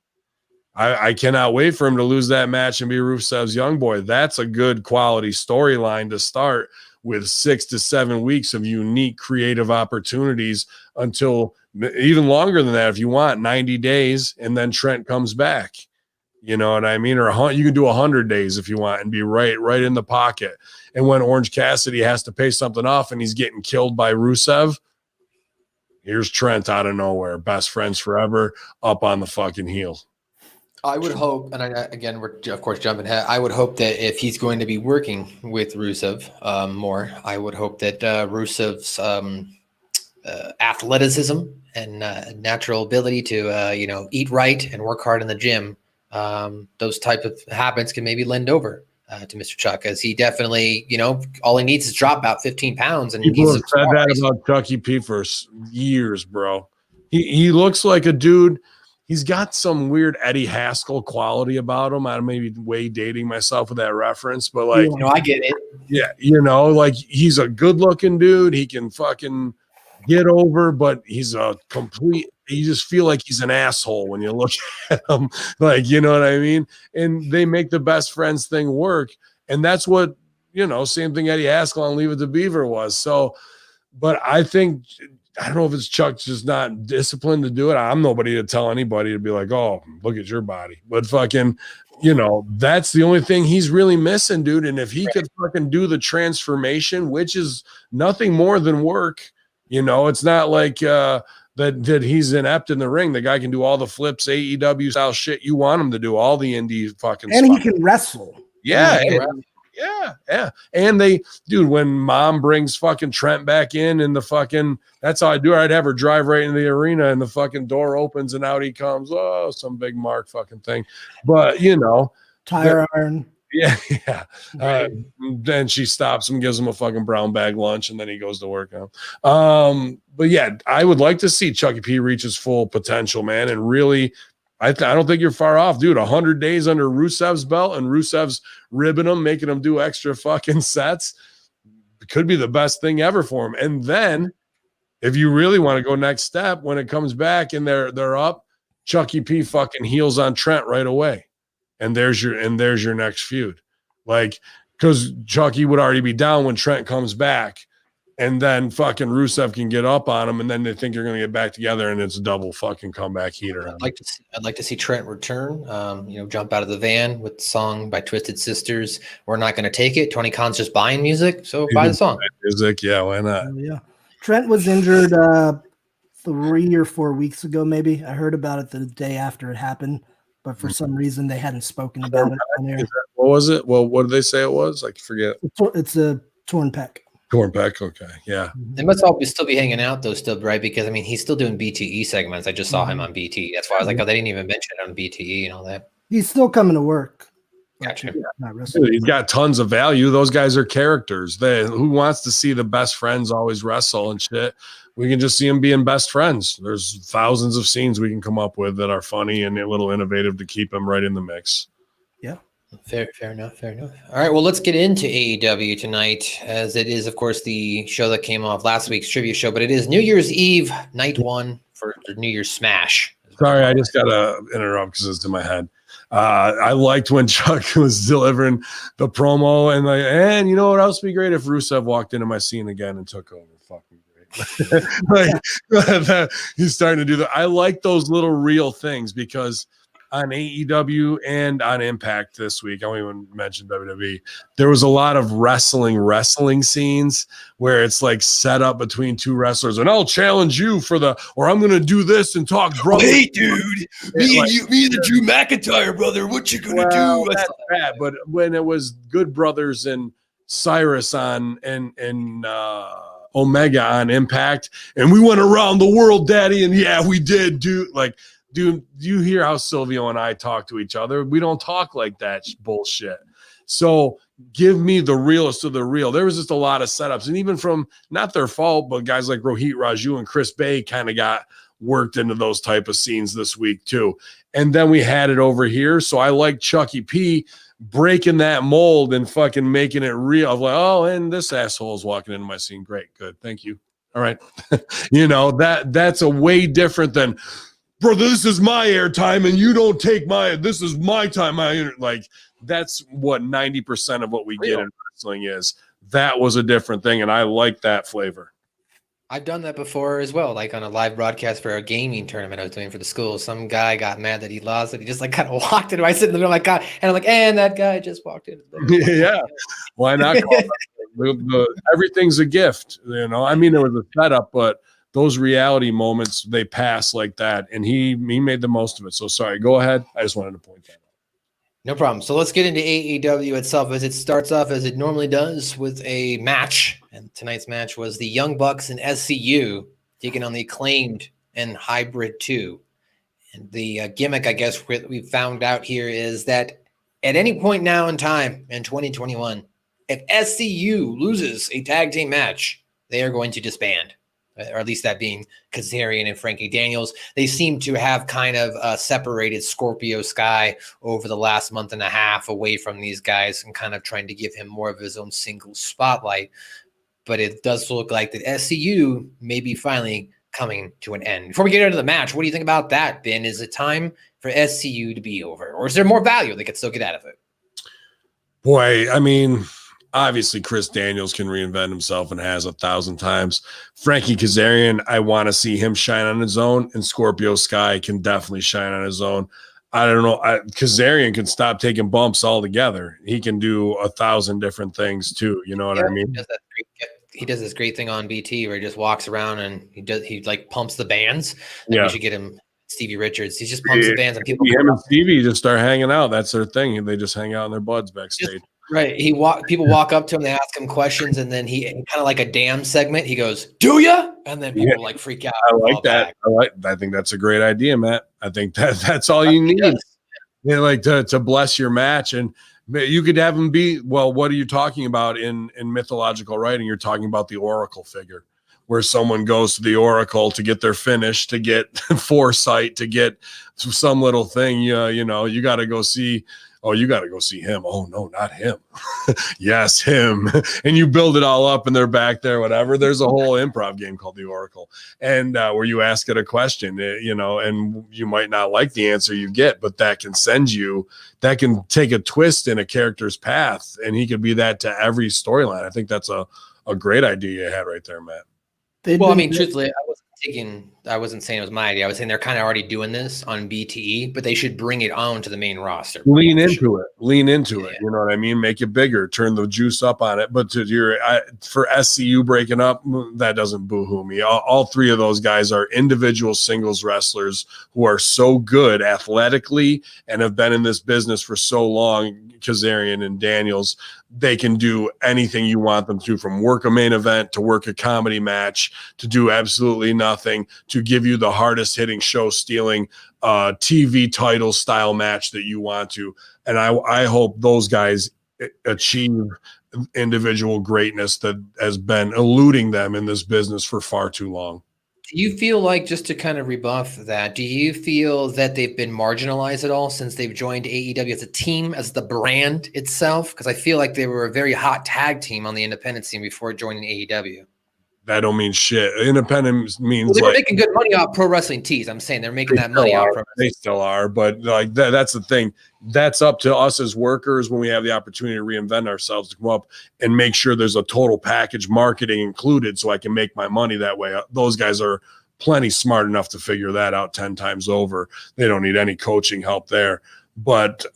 I cannot wait for him to lose that match and be Rusev's young boy. That's a good quality storyline to start with 6 to 7 weeks of unique creative opportunities until even longer than that if you want, 90 days, and then Trent comes back. You know what I mean? Or you can do 100 days if you want and be right in the pocket. And when Orange Cassidy has to pay something off and he's getting killed by Rusev, here's Trent out of nowhere. Best friends forever, up on the fucking heel. I would hope, and again, we're of course jumping ahead. I would hope that if he's going to be working with Rusev more, I would hope that Rusev's athleticism and natural ability to eat right and work hard in the gym, those type of habits can maybe lend over to Mr. Chuck, as he definitely, all he needs is drop about 15 pounds. And people have said that about Chucky P for years, bro. He looks like a dude. He's got some weird Eddie Haskell quality about him. I may be way dating myself with that reference, but like, I get it. Yeah, like he's a good looking dude. He can fucking get over, but he's a complete. You just feel like he's an asshole when you look at him. Like, you know what I mean? And they make the best friends thing work. And that's what, same thing Eddie Haskell on Leave It to Beaver was. So, but I don't know if it's Chuck just not disciplined to do it. I'm nobody to tell anybody to be like, oh, look at your body. But fucking, that's the only thing he's really missing, dude. And if he could fucking do the transformation, which is nothing more than work, it's not like, that he's inept in the ring. The guy can do all the flips, AEW style shit you want him to do, all the indie fucking and stuff. He can wrestle. Yeah. Yeah. And when Mom brings fucking Trent back in the fucking, that's how I do it. I'd have her drive right into the arena and the fucking door opens and out he comes. Oh, some big Mark fucking thing. But, tire iron. Yeah. Then she stops him, gives him a fucking brown bag lunch, and then he goes to work out. But yeah, I would like to see Chucky P reach his full potential, man. And really, I don't think you're far off, dude. 100 days under Rusev's belt, and Rusev's ribbing him, making him do extra fucking sets. could be the best thing ever for him. And then if you really want to go next step, when it comes back and they're up, Chucky P fucking heals on Trent right away. And there's your next feud. Like, because Chucky would already be down when Trent comes back. And then fucking Rusev can get up on him, and then they think you're going to get back together, and it's a double fucking comeback heater. I'd like to see Trent return. Jump out of the van with the song by Twisted Sisters. We're not going to take it. Tony Khan's just buying music, so buy the song. Music, yeah, why not? Yeah, Trent was injured 3 or 4 weeks ago, maybe. I heard about it the day after it happened, but for some reason they hadn't spoken about it on there. What was it? Well, what did they say it was? I forget. It's a torn pec. Torn back, okay, yeah. They must all still be hanging out though, still, right? Because I mean, he's still doing BTE segments. I just saw him on BTE. That's why I was like, oh, they didn't even mention it on BTE and all that. He's still coming to work. Gotcha. Not wrestling. He's got tons of value. Those guys are characters. Who wants to see the best friends always wrestle and shit? We can just see them being best friends. There's thousands of scenes we can come up with that are funny and a little innovative to keep them right in the mix. Yeah. Fair enough. All right, well, let's get into AEW tonight, as it is, of course, the show that came off last week's trivia show, but it is New Year's Eve, night one for the New Year's Smash. Sorry, I just got to interrupt because it's in my head. I liked when Chuck was delivering the promo, and you know what else would be great if Rusev walked into my scene again and took over. Fucking great. He's starting to do that. I like those little real things because on AEW and on Impact this week, I won't even mention WWE, there was a lot of wrestling scenes where it's like set up between two wrestlers, and I'll challenge you or I'm going to do this and talk brother. Hey, dude, me and the Drew McIntyre brother, what you going to do? That's bad, but when it was Good Brothers and Cyrus on and Omega on Impact, and we went around the world, daddy, and yeah, we did, dude. Like, dude, you hear how Silvio and I talk to each other? We don't talk like that bullshit. So give me the realest of the real. There was just a lot of setups, and even from not their fault, but guys like Rohit Raju and Chris Bay kind of got worked into those type of scenes this week too. And then we had it over here. So I like Chucky P breaking that mold and fucking making it real. I'm like, oh, and this asshole is walking into my scene. Great, good, thank you. All right, that's a way different than, brother, this is my airtime and you don't take this is my time. That's what 90% of what we get in wrestling is. That was a different thing, and I like that flavor. I've done that before as well, like on a live broadcast for a gaming tournament I was doing for the school. Some guy got mad that he lost it. He just like kind of walked in. I sit in the middle of my God, and I'm like, and that guy just walked in. Yeah, why not? Everything's a gift, I mean, there was a setup, but those reality moments, they pass like that, and he made the most of it. So sorry, go ahead. I just wanted to point that out. No problem. So let's get into AEW itself, as it starts off as it normally does with a match. And tonight's match was the Young Bucks and SCU taking on the Acclaimed and Hybrid 2. And the gimmick, I guess, we found out here is that at any point now in time in 2021, if SCU loses a tag team match, they are going to disband. Or at least that being Kazarian and Frankie Daniels. They seem to have kind of separated Scorpio Sky over the last month and a half away from these guys and kind of trying to give him more of his own single spotlight. But it does look like that SCU may be finally coming to an end. Before we get into the match, what do you think about that, Ben? Is it time for SCU to be over? Or is there more value they could still get out of it? Boy, I mean, obviously Chris Daniels can reinvent himself and has 1,000 times. Frankie Kazarian, I want to see him shine on his own, and Scorpio Sky can definitely shine on his own. I don't know. Kazarian can stop taking bumps altogether. He can do 1,000 different things too. You know what I mean? He does this great thing on BT where he just walks around and he like pumps the bands. Yeah. We should get him Stevie Richards. He just pumps the bands and people. Him and Stevie just start hanging out. That's their thing. They just hang out in their buds backstage. Right. People walk up to him, they ask him questions, and then he kind of like a damn segment. He goes, "Do ya?" And then people like freak out. I like that. I think that's a great idea, Matt. I think that's all you need. Like to bless your match, and you could have him be, well, what are you talking about in mythological writing? You're talking about the Oracle figure, where someone goes to the Oracle to get their finish, to get foresight, to get some little thing. You got to go see Oh, you got to go see him. Oh, no, not him. Yes, him. And you build it all up and they're back there, whatever. There's a whole improv game called The Oracle. And where you ask it a question, and you might not like the answer you get, but that can that can take a twist in a character's path. And he could be that to every storyline. I think that's a great idea you had right there, Matt. Truthfully, I wasn't saying it was my idea. I was saying they're kind of already doing this on BTE, but they should bring it on to the main roster. Lean into it. You know what I mean? Make it bigger, turn the juice up on it. But for SCU breaking up, that doesn't boo-hoo me. All three of those guys are individual singles wrestlers who are so good athletically and have been in this business for so long. Kazarian and Daniels, they can do anything you want them to, from work a main event to work a comedy match, to do absolutely nothing, to give you the hardest hitting, show stealing TV title style match that you want to. And I hope those guys achieve individual greatness that has been eluding them in this business for far too long. Do you feel like, just to kind of rebuff that, do you feel that they've been marginalized at all since they've joined AEW as a team, as the brand itself? Because I feel like they were a very hot tag team on the independent scene before joining AEW. That don't mean shit. Independent means they were making good money off pro wrestling tees. I'm saying they're making that money off pro wrestling. They still are, but like that's the thing. That's up to us as workers when we have the opportunity to reinvent ourselves, to come up and make sure there's a total package, marketing included, so I can make my money that way. Those guys are plenty smart enough to figure that out 10 times over. They don't need any coaching help there. But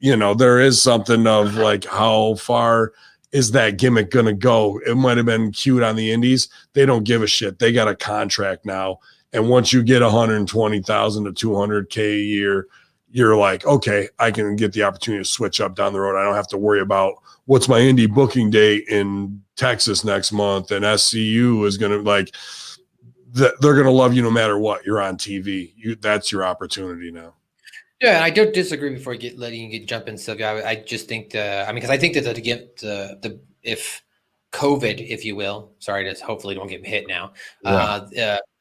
there is something of like, how far is that gimmick going to go? It might have been cute on the indies. They don't give a shit. They got a contract now. And once you get 120,000 to 200K a year, you're like, okay, I can get the opportunity to switch up down the road. I don't have to worry about what's my indie booking date in Texas next month. And SCU is going to they're going to love you no matter what. You're on TV. That's your opportunity now. Yeah, I don't disagree. Before letting you jump in, Silvio, I just think because I think that to get if COVID, if you will, sorry, to hopefully don't get hit now,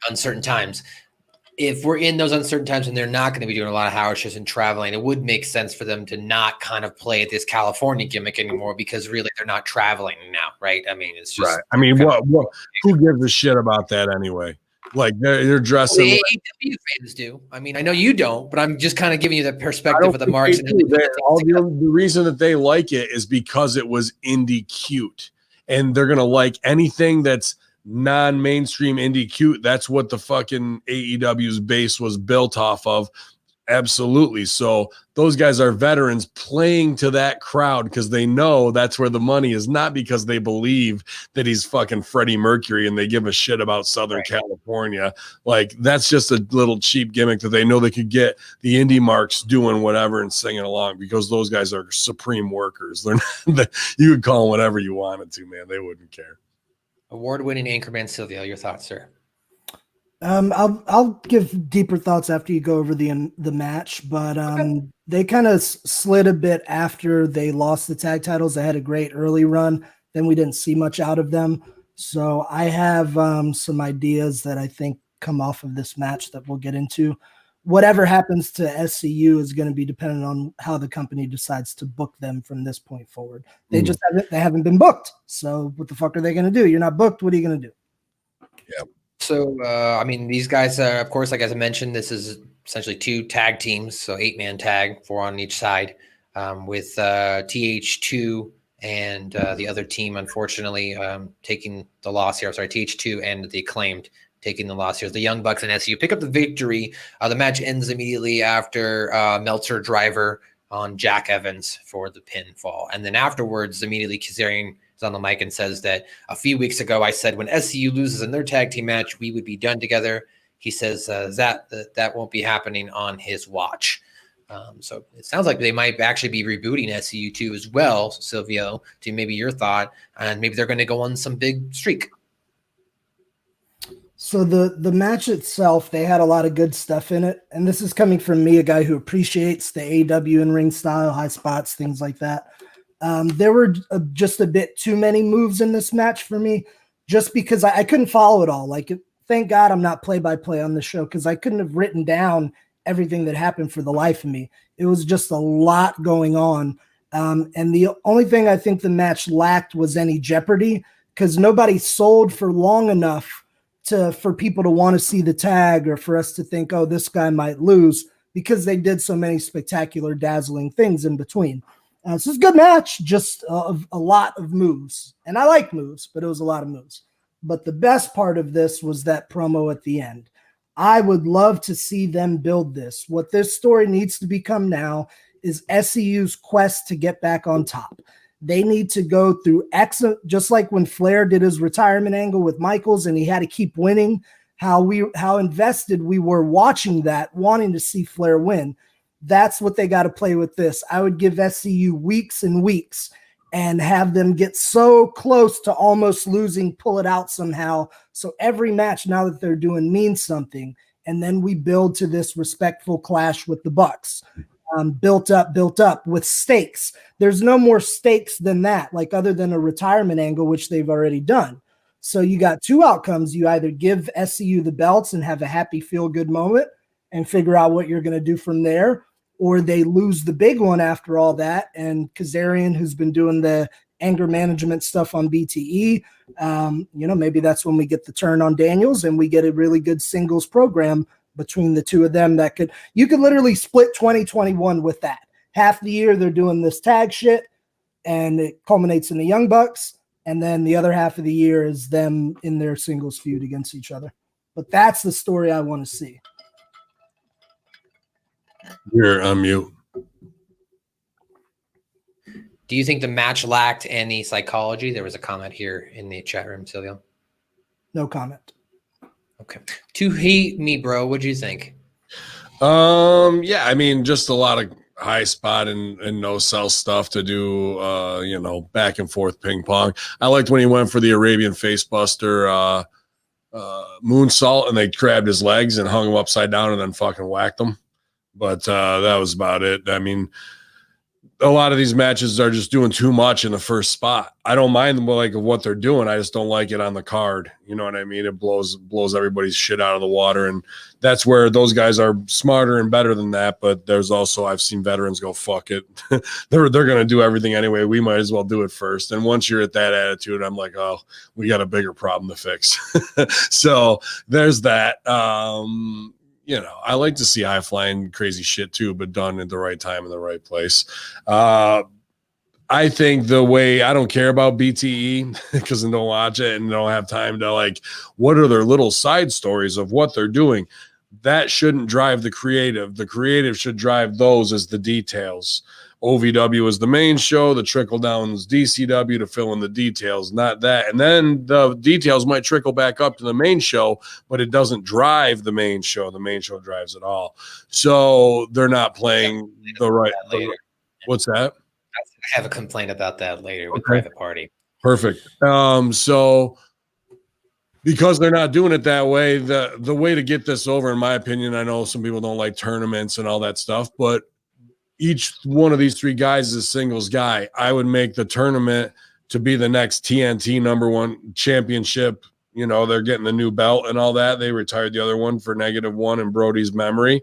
uncertain times. If we're in those uncertain times and they're not going to be doing a lot of house shows and traveling, it would make sense for them to not kind of play this California gimmick anymore, because really they're not traveling now, right? I mean, it's just right. I mean, what? Who gives a shit about that anyway? Like they're dressing. Well, the AEW fans do. I mean, I know you don't, but I'm just kind of giving you the perspective of the marks. The reason that they like it is because it was indie cute, and they're gonna like anything that's non-mainstream indie cute. That's what the fucking AEW's base was built off of. Absolutely. So those guys are veterans playing to that crowd because they know that's where the money is, not because they believe that he's fucking Freddie Mercury and they give a shit about Southern California. Like, that's just a little cheap gimmick that they know they could get the indie marks doing whatever and singing along, because those guys are supreme workers. They're not, you could call them whatever you wanted to, man. They wouldn't care. Award-winning anchorman Silvio, your thoughts, sir? I'll give deeper thoughts after you go over the match, but they kind of slid a bit after they lost the tag titles. They had a great early run, then we didn't see much out of them. So I have some ideas that I think come off of this match that we'll get into. Whatever happens to SCU is going to be dependent on how the company decides to book them from this point forward. They just haven't been booked. So what the fuck are they going to do? You're not booked. What are you going to do? Yeah. So, I mean, these guys, of course, like as I mentioned, this is essentially 2 tag teams, so 8-man tag, 4 on each side, with TH2 and the other team, unfortunately, taking the loss here. Sorry, TH2 and the Acclaimed taking the loss here. The Young Bucks and SCU pick up the victory. The match ends immediately after Meltzer driver on Jack Evans for the pinfall. And then afterwards, immediately Kazarian is on the mic and says that a few weeks ago, I said when SCU loses in their tag team match, we would be done together. He says that won't be happening on his watch. So it sounds like they might actually be rebooting SCU too as well, Silvio, to maybe your thought, and maybe they're going to go on some big streak. So the match itself, they had a lot of good stuff in it. And this is coming from me, a guy who appreciates the AEW in ring style, high spots, things like that. There were just a bit too many moves in this match for me, just because I couldn't follow it all. Like, thank God I'm not play-by-play on the show, because I couldn't have written down everything that happened for the life of me. It was just a lot going on. And the only thing I think the match lacked was any jeopardy, because nobody sold for long enough for people to want to see the tag, or for us to think, oh, this guy might lose, because they did so many spectacular, dazzling things in between. So it's a good match, just a lot of moves. And I like moves, but it was a lot of moves. But the best part of this was that promo at the end. I would love to see them build this. What this story needs to become now is SCU's quest to get back on top. They need to go through excellent, just like when Flair did his retirement angle with Michaels and he had to keep winning, how invested we were watching that, wanting to see Flair win. That's what they got to play with this. I would give SCU weeks and weeks and have them get so close to almost losing, pull it out somehow. So every match now that they're doing means something. And then we build to this respectful clash with the Bucks. Built up with stakes. There's no more stakes than that, like other than a retirement angle, which they've already done. So you got two outcomes. You either give SCU the belts and have a happy feel-good moment and figure out what you're going to do from there, or they lose the big one after all that. And Kazarian, who's been doing the anger management stuff on BTE, maybe that's when we get the turn on Daniels and we get a really good singles program between the two of them. You could literally split 2021 with that. Half the year they're doing this tag shit and it culminates in the Young Bucks. And then the other half of the year is them in their singles feud against each other. But that's the story I want to see. You're on mute. Do you think the match lacked any psychology? There was a comment here in the chat room, Silvio. No comment. Okay. To hate me, bro. What'd you think? Yeah, I mean, just a lot of high spot and no sell stuff to do, back and forth ping pong. I liked when he went for the Arabian facebuster moonsault and they grabbed his legs and hung him upside down and then fucking whacked him. But that was about it. I mean, a lot of these matches are just doing too much in the first spot. I don't mind them like what they're doing. I just don't like it on the card. You know what I mean? It blows everybody's shit out of the water. And that's where those guys are smarter and better than that. But there's also, I've seen veterans go, fuck it. they're going to do everything anyway. We might as well do it first. And once you're at that attitude, I'm like, oh, we got a bigger problem to fix. So there's that. I like to see high flying crazy shit too, but done at the right time in the right place. I think the way I don't care about BTE because I don't watch it and don't have time to what are their little side stories of what they're doing? That shouldn't drive the creative. The creative should drive those as the details. OVW is the main show. The trickle down is DCW to fill in the details, not that. And then the details might trickle back up to the main show, but it doesn't drive the main show. The main show drives it all. So they're not playing the right. What's that? I have a complaint about that later with Private Party. Perfect. So because they're not doing it that way, the way to get this over, in my opinion, I know some people don't like tournaments and all that stuff, but each one of these three guys is a singles guy. I would make the tournament to be the next TNT #1 championship. They're getting the new belt and all that. They retired the other one for -1 in Brody's memory.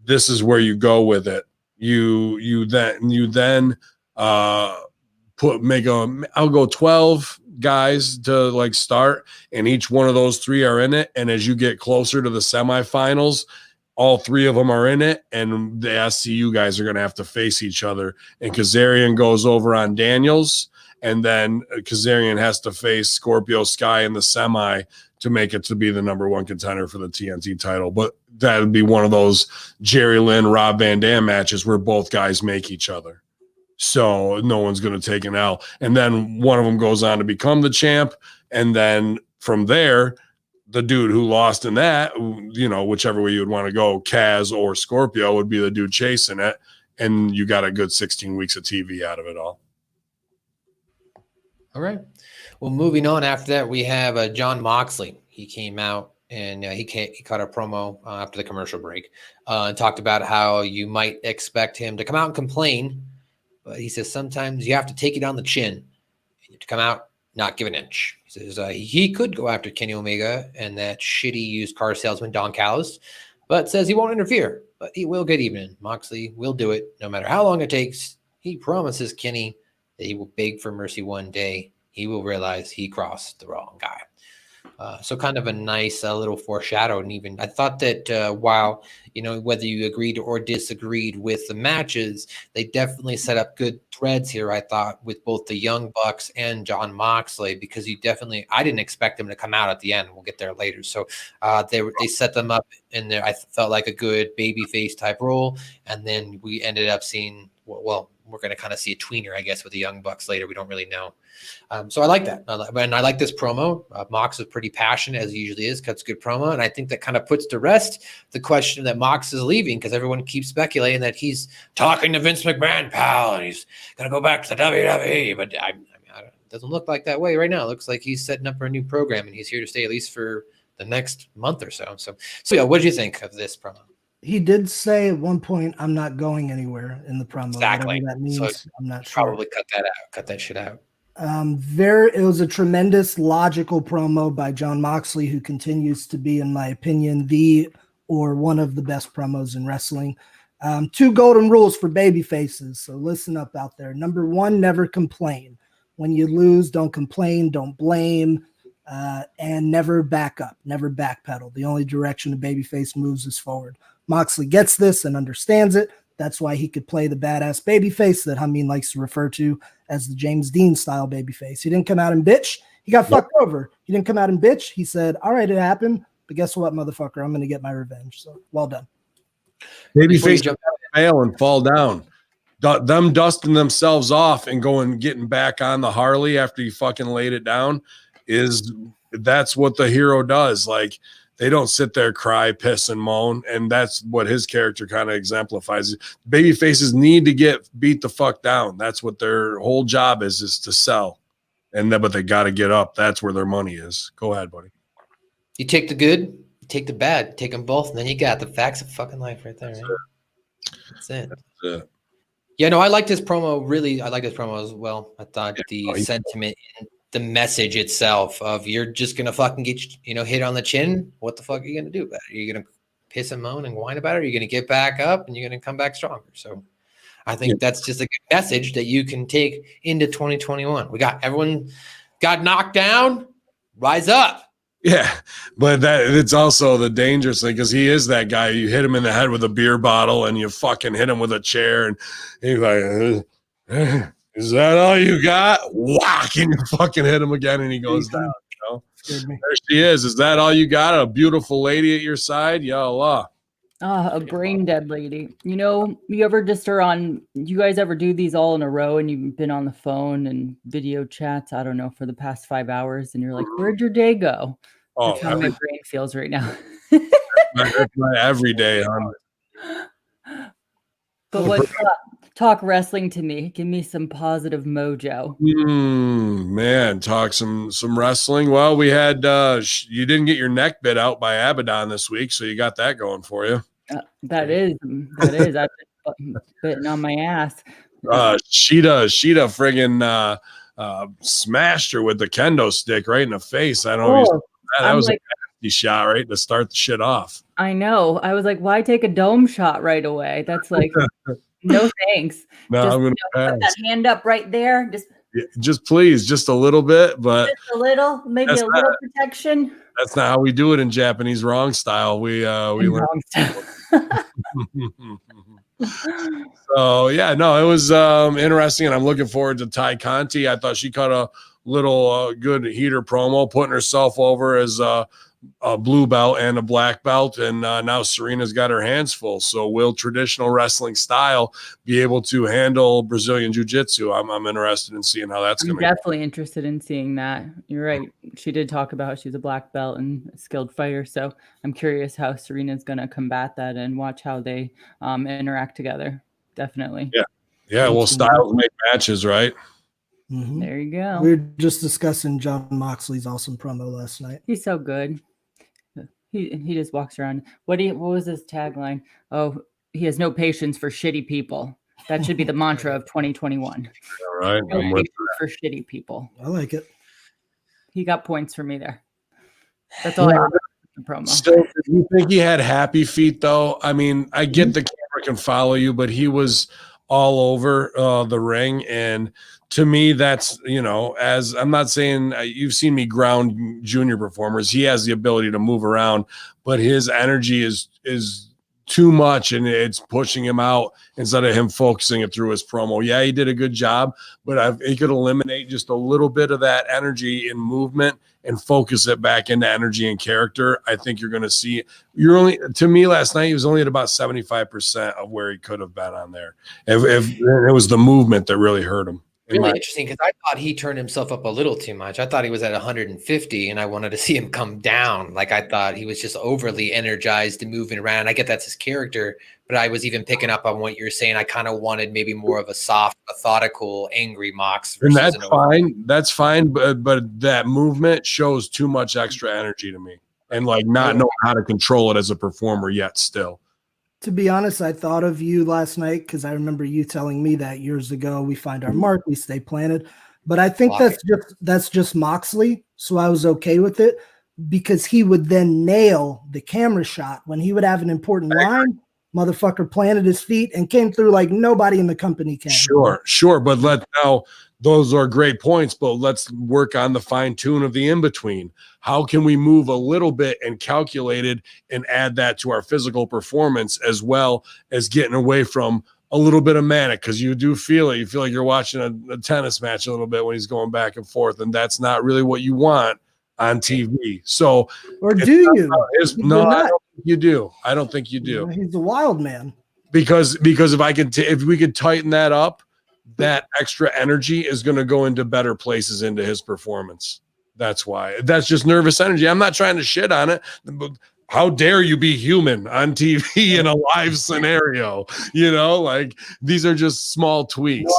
This is where you go with it. You then I'll go 12 guys to start, and each one of those three are in it. And as you get closer to the semifinals, all three of them are in it, and the SCU guys are going to have to face each other. And Kazarian goes over on Daniels, and then Kazarian has to face Scorpio Sky in the semi to make it to be the #1 contender for the TNT title. But that would be one of those Jerry Lynn, Rob Van Dam matches where both guys make each other. So no one's going to take an L. And then one of them goes on to become the champ, and then from there, the dude who lost in that, whichever way you would want to go, Kaz or Scorpio would be the dude chasing it. And you got a good 16 weeks of TV out of it all. All right. Well, moving on after that, we have John Moxley. He came out and he cut a promo after the commercial break and talked about how you might expect him to come out and complain. But he says sometimes you have to take it on the chin. You have to come out, not give an inch. He says he could go after Kenny Omega and that shitty used car salesman Don Callis, but says he won't interfere, but he will get even. Moxley will do it no matter how long it takes. He promises Kenny that he will beg for mercy one day. He will realize he crossed the wrong guy. So kind of a nice little foreshadow. And even I thought that while, whether you agreed or disagreed with the matches, they definitely set up good threads here, I thought, with both the Young Bucks and Jon Moxley, because I didn't expect them to come out at the end. We'll get there later. So they set them up in there. I felt like a good babyface type role. And then we ended up seeing, well, we're going to kind of see a tweener, I guess, with the Young Bucks later. We don't really know. So I like that. And I like this promo. Mox is pretty passionate, as he usually is, cuts good promo. And I think that kind of puts to rest the question that Mox is leaving, because everyone keeps speculating that he's talking to Vince McMahon, pal, and he's going to go back to the WWE. But it doesn't look like that way right now. It looks like he's setting up for a new program, and he's here to stay at least for the next month or so. So yeah, what did you think of this promo? He did say at one point, "I'm not going anywhere" in the promo. Exactly. Whatever that means, So I'm not sure. Probably cut that out. Cut that shit out. It was a tremendous logical promo by Jon Moxley, who continues to be, in my opinion, one of the best promos in wrestling. 2 golden rules for baby faces. So listen up out there. Number 1, never complain. When you lose, don't complain, don't blame, and never back up, never backpedal. The only direction a babyface moves is forward. Moxley gets this and understands it. That's why he could play the badass babyface that Hamin likes to refer to as the James Dean style babyface. He didn't come out and bitch. He got fucked over. He didn't come out and bitch. He said, "All right, it happened, but guess what, motherfucker? I'm going to get my revenge." So well done. Babyface fail and fall down. Them dusting themselves off and getting back on the Harley after you fucking laid it down that's what the hero does. Like, they don't sit there, cry, piss, and moan, and that's what his character kind of exemplifies. Baby faces need to get beat the fuck down. That's what their whole job is to sell, but they got to get up. That's where their money is. Go ahead, buddy. You take the good, you take the bad, take them both, and then you got the facts of fucking life right there. That's it. That's it. Yeah, no, I like this promo. Really, I like this promo as well. I thought the sentiment and the message itself of you're just going to fucking get, hit on the chin. What the fuck are you going to do about it? Are you going to piss and moan and whine about it? Or are you going to get back up and you're going to come back stronger? So I think that's just a good message that you can take into 2021. Everyone got knocked down, rise up. Yeah, but it's also the dangerous thing, because he is that guy. You hit him in the head with a beer bottle and you fucking hit him with a chair, and he's like, "Is that all you got?" Whack, and you fucking hit him again, and he goes down. There she is. Is that all you got? A beautiful lady at your side? Ya Allah. A brain dead lady. You ever you guys ever do these all in a row and you've been on the phone and video chats, I don't know, for the past 5 hours, and you're like, where'd your day go? That's how my brain feels right now. That's my every day, huh? But what's up? Talk wrestling to me. Give me some positive mojo. Man, talk some wrestling. Well, we had you didn't get your neck bit out by Abaddon this week, so you got that going for you. That is. I've been bitten on my ass. Sheeta friggin' smashed her with the kendo stick right in the face. I don't know. That was like, a nasty shot right to start the shit off. I know. I was like, why take a dome shot right away? That's like, no thanks. No, I'm gonna put that hand up right there. Just please, just a little bit, but just a little, maybe a little protection. That's not how we do it in Japanese wrong style. We learn. So yeah, no, it was interesting, and I'm looking forward to Ty Conti. I thought she cut a little good heater promo, putting herself over as a blue belt and a black belt, and now Serena's got her hands full. So will traditional wrestling style be able to handle Brazilian Jiu-Jitsu? I'm interested in seeing how that's going to go. Definitely interested in seeing that. You're right. She did talk about how she's a black belt and a skilled fighter. So I'm curious how Serena's going to combat that and watch how they interact together. Definitely. Yeah. Well, styles make matches, right? Mm-hmm. There you go. We were just discussing Jon Moxley's awesome promo last night. He's so good. He just walks around. What was his tagline? Oh, he has no patience for shitty people. That should be the mantra of 2021. All right. No patience for shitty people. I like it. He got points for me there. That's all I remember from the promo. So, do you think he had happy feet, though? I mean, I get the camera can follow you, but he was all over the ring. And to me, that's, as I'm not saying you've seen me ground junior performers. He has the ability to move around, but his energy is too much, and it's pushing him out instead of him focusing it through his promo. Yeah, he did a good job, but he could eliminate just a little bit of that energy and movement and focus it back into energy and character. I think you're going to see to me last night, he was only at about 75% of where he could have been on there. If it was the movement that really hurt him. Really interesting, because I thought he turned himself up a little too much. I thought he was at 150, and I wanted to see him come down. Like, I thought he was just overly energized and moving around. I get that's his character, but I was even picking up on what you're saying. I kind of wanted maybe more of a soft, methodical, angry Mox. And that's fine. That's fine, but that movement shows too much extra energy to me, and like not knowing how to control it as a performer yet still. To be honest, I thought of you last night because I remember you telling me that years ago. We find our mark, we stay planted. But I think that's just Moxley, so I was okay with it because he would then nail the camera shot when he would have an important line. Motherfucker planted his feet and came through like nobody in the company can. Sure. But those are great points, but let's work on the fine tune of the in-between. How can we move a little bit and calculate it and add that to our physical performance as well as getting away from a little bit of manic? Because you do feel it. You feel like you're watching a tennis match a little bit when he's going back and forth, and that's not really what you want on TV. So, or do you? No, I don't think you do. I don't think you do. He's a wild man. Because if we could tighten that up, that extra energy is going to go into better places into his performance. That's why. That's just nervous energy. I'm not trying to shit on it. How dare you be human on TV in a live scenario? Like these are just small tweaks.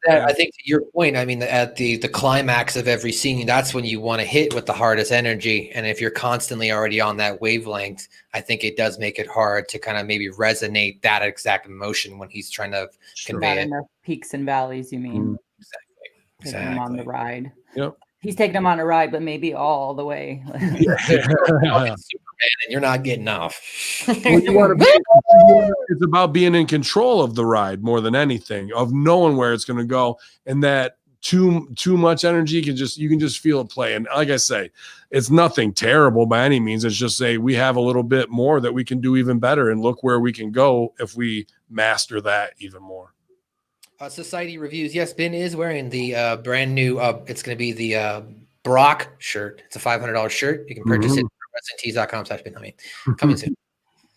I think to your point, I mean, at the climax of every scene, that's when you want to hit with the hardest energy. And if you're constantly already on that wavelength, I think it does make it hard to kind of maybe resonate that exact emotion when he's trying to convey it. Enough peaks and valleys, you mean? Exactly. Him on the ride. Yep. He's taking him on a ride, but maybe all the way. Superman, and you're not getting off. It's about being in control of the ride more than anything, of knowing where it's going to go, and that too much energy you can just feel it play. And like I say, it's nothing terrible by any means. It's just we have a little bit more that we can do even better, and look where we can go if we master that even more. Society reviews. Yes, Ben is wearing the brand new. It's going to be the Brock shirt. It's a $500 shirt. You can purchase it at WrestlingTees.com/Ben Hamin. Coming soon.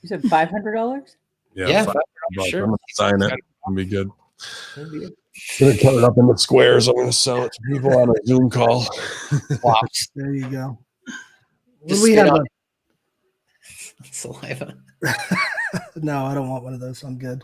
You said $500? Yeah, $500. Sure. I'm gonna sign it. It'll be good. I'm gonna cut it up into squares. I'm gonna sell it to people on a Zoom call. There you go. Just we have saliva. No, I don't want one of those. I'm good.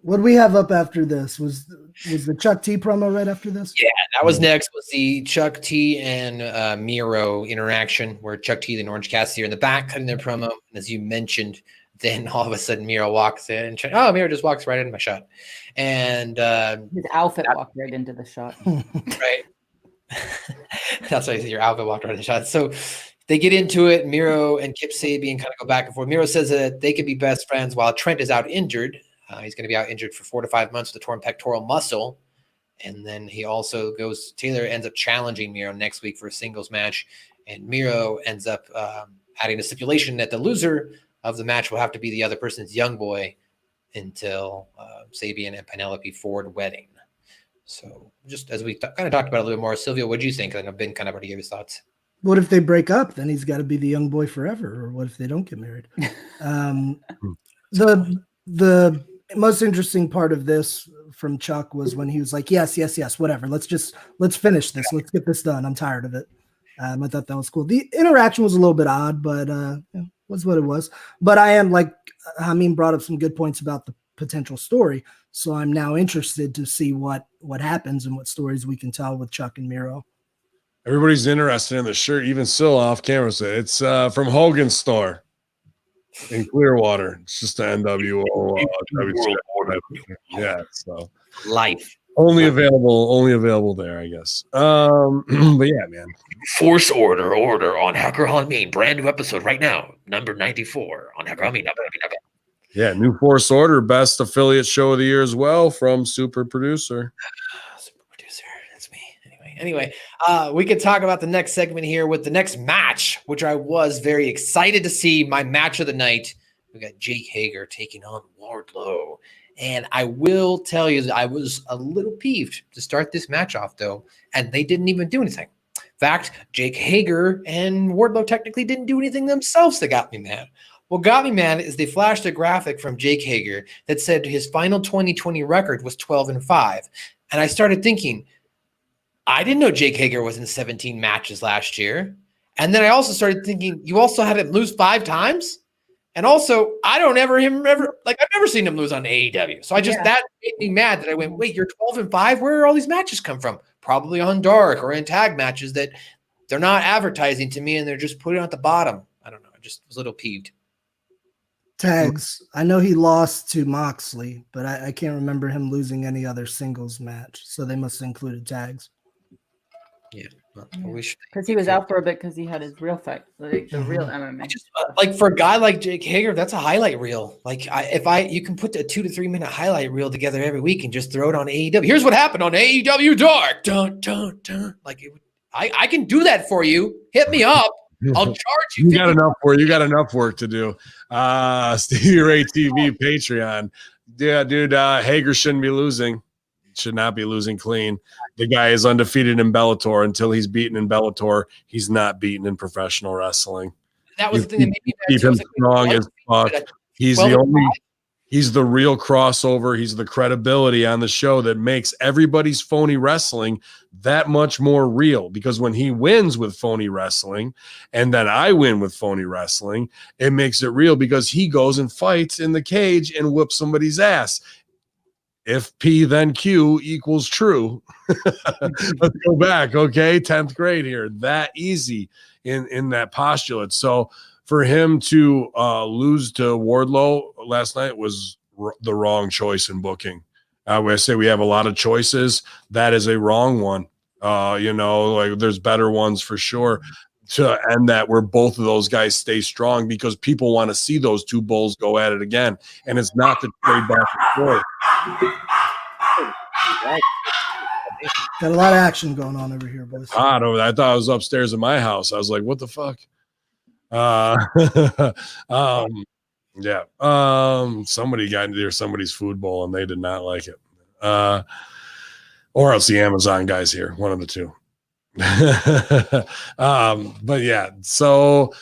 What do we have up after this? Was the Chuck T promo right after this? Yeah, that was next. Was the Chuck T and Miro interaction where Chuck T and Orange Cassidy are in the back cutting their promo, and as you mentioned, then all of a sudden Miro walks in. And Miro just walks right into my shot, and his outfit walked right into the shot. Right. That's why I said your outfit walked right into the shot. So they get into it. Miro and Kip Sabian kind of go back and forth. Miro says that they could be best friends while Trent is out injured. He's going to be out injured for 4 to 5 months with a torn pectoral muscle. And then he also Taylor ends up challenging Miro next week for a singles match. And Miro ends up adding a stipulation that the loser of the match will have to be the other person's young boy until Sabian and Penelope Ford wedding. So just as we kind of talked about a little bit more, Silvio, what do you think? I know Ben kind of already gave his thoughts. What if they break up? Then he's got to be the young boy forever. Or what if they don't get married? The most interesting part of this from Chuck was when he was like, yes, whatever. Let's finish this. Let's get this done. I'm tired of it. I thought that was cool. The interaction was a little bit odd, but was what it was. But I am, like Hamin brought up some good points about the potential story. So I'm now interested to see what happens and what stories we can tell with Chuck and Miro. Everybody's interested in the shirt. Even still off camera said it's from Hogan's store in Clearwater. It's just the NWO. Yeah, so life. Only available there, I guess. But yeah, man. Force order on Hacker Hamin. Brand new episode right now, number 94 on Hacker Hamin. Yeah, new Force Order, best affiliate show of the year as well from Super Producer. Super producer, that's me. Anyway, we can talk about the next segment here with the next match, which I was very excited to see. My match of the night. We got Jake Hager taking on Wardlow. And I will tell you that I was a little peeved to start this match off, though, and they didn't even do anything. In fact, Jake Hager and Wardlow technically didn't do anything themselves that got me mad. What got me mad is they flashed a graphic from Jake Hager that said his final 2020 record was 12-5. And I started thinking, I didn't know Jake Hager was in 17 matches last year. And then I also started thinking, you also had him lose 5 times? And also, I've never seen him lose on AEW. So that made me mad that I went, wait, you're 12-5? Where are all these matches come from? Probably on Dark or in tag matches that they're not advertising to me and they're just putting at the bottom. I don't know. I just was a little peeved. Tags. I know he lost to Moxley, but I can't remember him losing any other singles match. So they must have included tags. Yeah. Because he was out for a bit because he had his real fight, like the real MMA. Like for a guy like Jake Hager, that's a highlight reel. Like you can put a 2 to 3 minute highlight reel together every week and just throw it on AEW. Here's what happened on AEW Dark. Dun, dun, dun. Like I can do that for you. Hit me up. I'll charge you. You got enough work to do. Stevie Ray TV Patreon. Yeah, dude. Hager shouldn't be losing. Should not be losing clean. The guy is undefeated in Bellator. Until he's beaten in Bellator, he's not beaten in professional wrestling. That was the thing that made me keep him strong as fuck. He's the real crossover. He's the credibility on the show that makes everybody's phony wrestling that much more real. Because when he wins with phony wrestling, and then I win with phony wrestling, it makes it real because he goes and fights in the cage and whips somebody's ass. If P then Q equals true. Let's go back, okay? 10th grade here. That easy in that postulate. So for him to lose to Wardlow last night was the wrong choice in booking. I say we have a lot of choices. That is a wrong one. Like there's better ones for sure to end that where both of those guys stay strong because people want to see those two bulls go at it again. And it's not to trade back and forth. Got a lot of action going on over here, boys. I thought I was upstairs in my house. I was like, what the fuck? Yeah. Somebody got into somebody's food bowl and they did not like it. Or else the Amazon guys here, one of the two. But yeah, so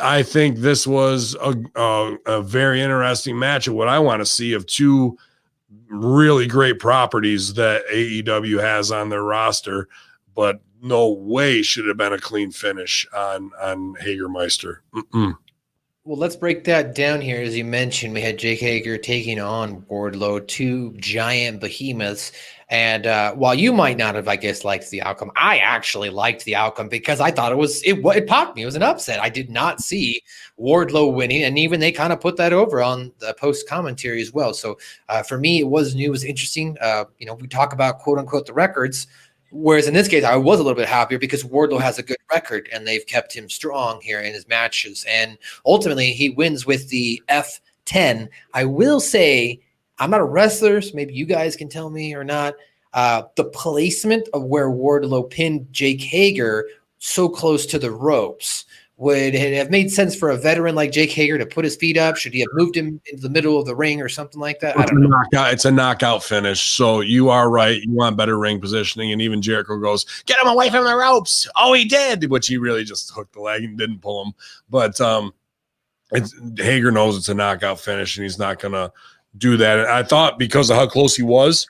I think this was a very interesting match of what I want to see of two really great properties that AEW has on their roster, but no way should have been a clean finish on Hagermeister. Well, let's break that down here. As you mentioned, we had Jake Hager taking on Wardlow, two giant behemoths. And while you might not have, I guess, liked the outcome, I actually liked the outcome because I thought it popped me. It was an upset. I did not see Wardlow winning, and even they kind of put that over on the post commentary as well. So for me, it was new, it was interesting. We talk about quote unquote the records, whereas in this case, I was a little bit happier because Wardlow has a good record and they've kept him strong here in his matches, and ultimately he wins with the F10. I will say, I'm not a wrestler, so maybe you guys can tell me or not. The placement of where Wardlow pinned Jake Hager so close to the ropes, would it have made sense for a veteran like Jake Hager to put his feet up? Should he have moved him into the middle of the ring or something like that? I don't know. It's a knockout finish. So you are right. You want better ring positioning. And even Jericho goes, get him away from the ropes. Oh, he did, which he really just hooked the leg and didn't pull him. But Hager knows it's a knockout finish and he's not going to do that. And I thought because of how close he was,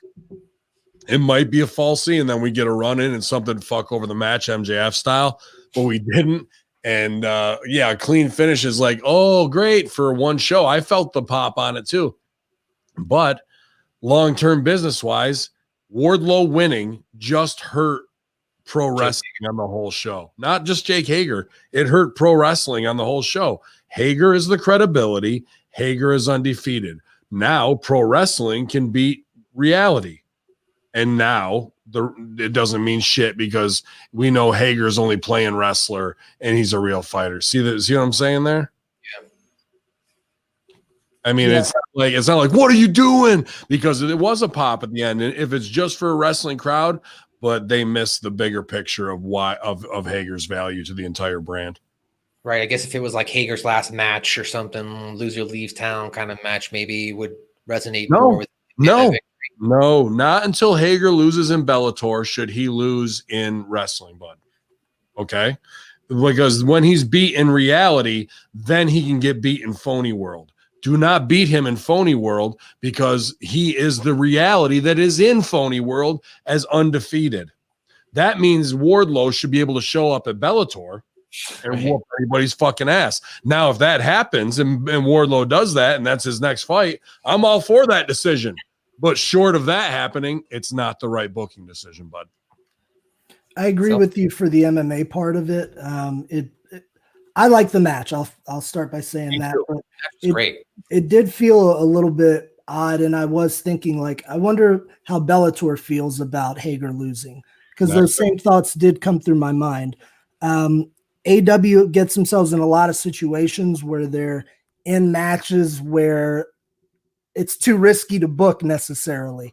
it might be a falsie, and then we get a run in and something fuck over the match MJF style, but we didn't. And a clean finish is like, oh, great for one show. I felt the pop on it too. But long-term business-wise, Wardlow winning just hurt pro wrestling on the whole show. Not just Jake Hager. It hurt pro wrestling on the whole show. Hager is the credibility. Hager is undefeated. Now pro wrestling can beat reality. And now it doesn't mean shit because we know Hager's only playing wrestler and he's a real fighter. See what I'm saying there? Yeah. I mean, it's not like, what are you doing? Because it was a pop at the end. And if it's just for a wrestling crowd, but they miss the bigger picture of Hager's value to the entire brand. Right. I guess if it was like Hager's last match or something, loser leaves town kind of match, maybe would resonate more with No, not until Hager loses in Bellator should he lose in wrestling, bud. Okay? Because when he's beat in reality, then he can get beat in phony world. Do not beat him in phony world because he is the reality that is in phony world as undefeated. That means Wardlow should be able to show up at Bellator and whoop everybody's fucking ass. Now, if that happens and Wardlow does that and that's his next fight, I'm all for that decision. But short of that happening, it's not the right booking decision, bud. I agree with you for the MMA part of it. I like the match. I'll start by saying that. But That's great. It did feel a little bit odd, and I was thinking, like, I wonder how Bellator feels about Hager losing, because those same thoughts did come through my mind. AW gets themselves in a lot of situations where they're in matches where it's too risky to book necessarily.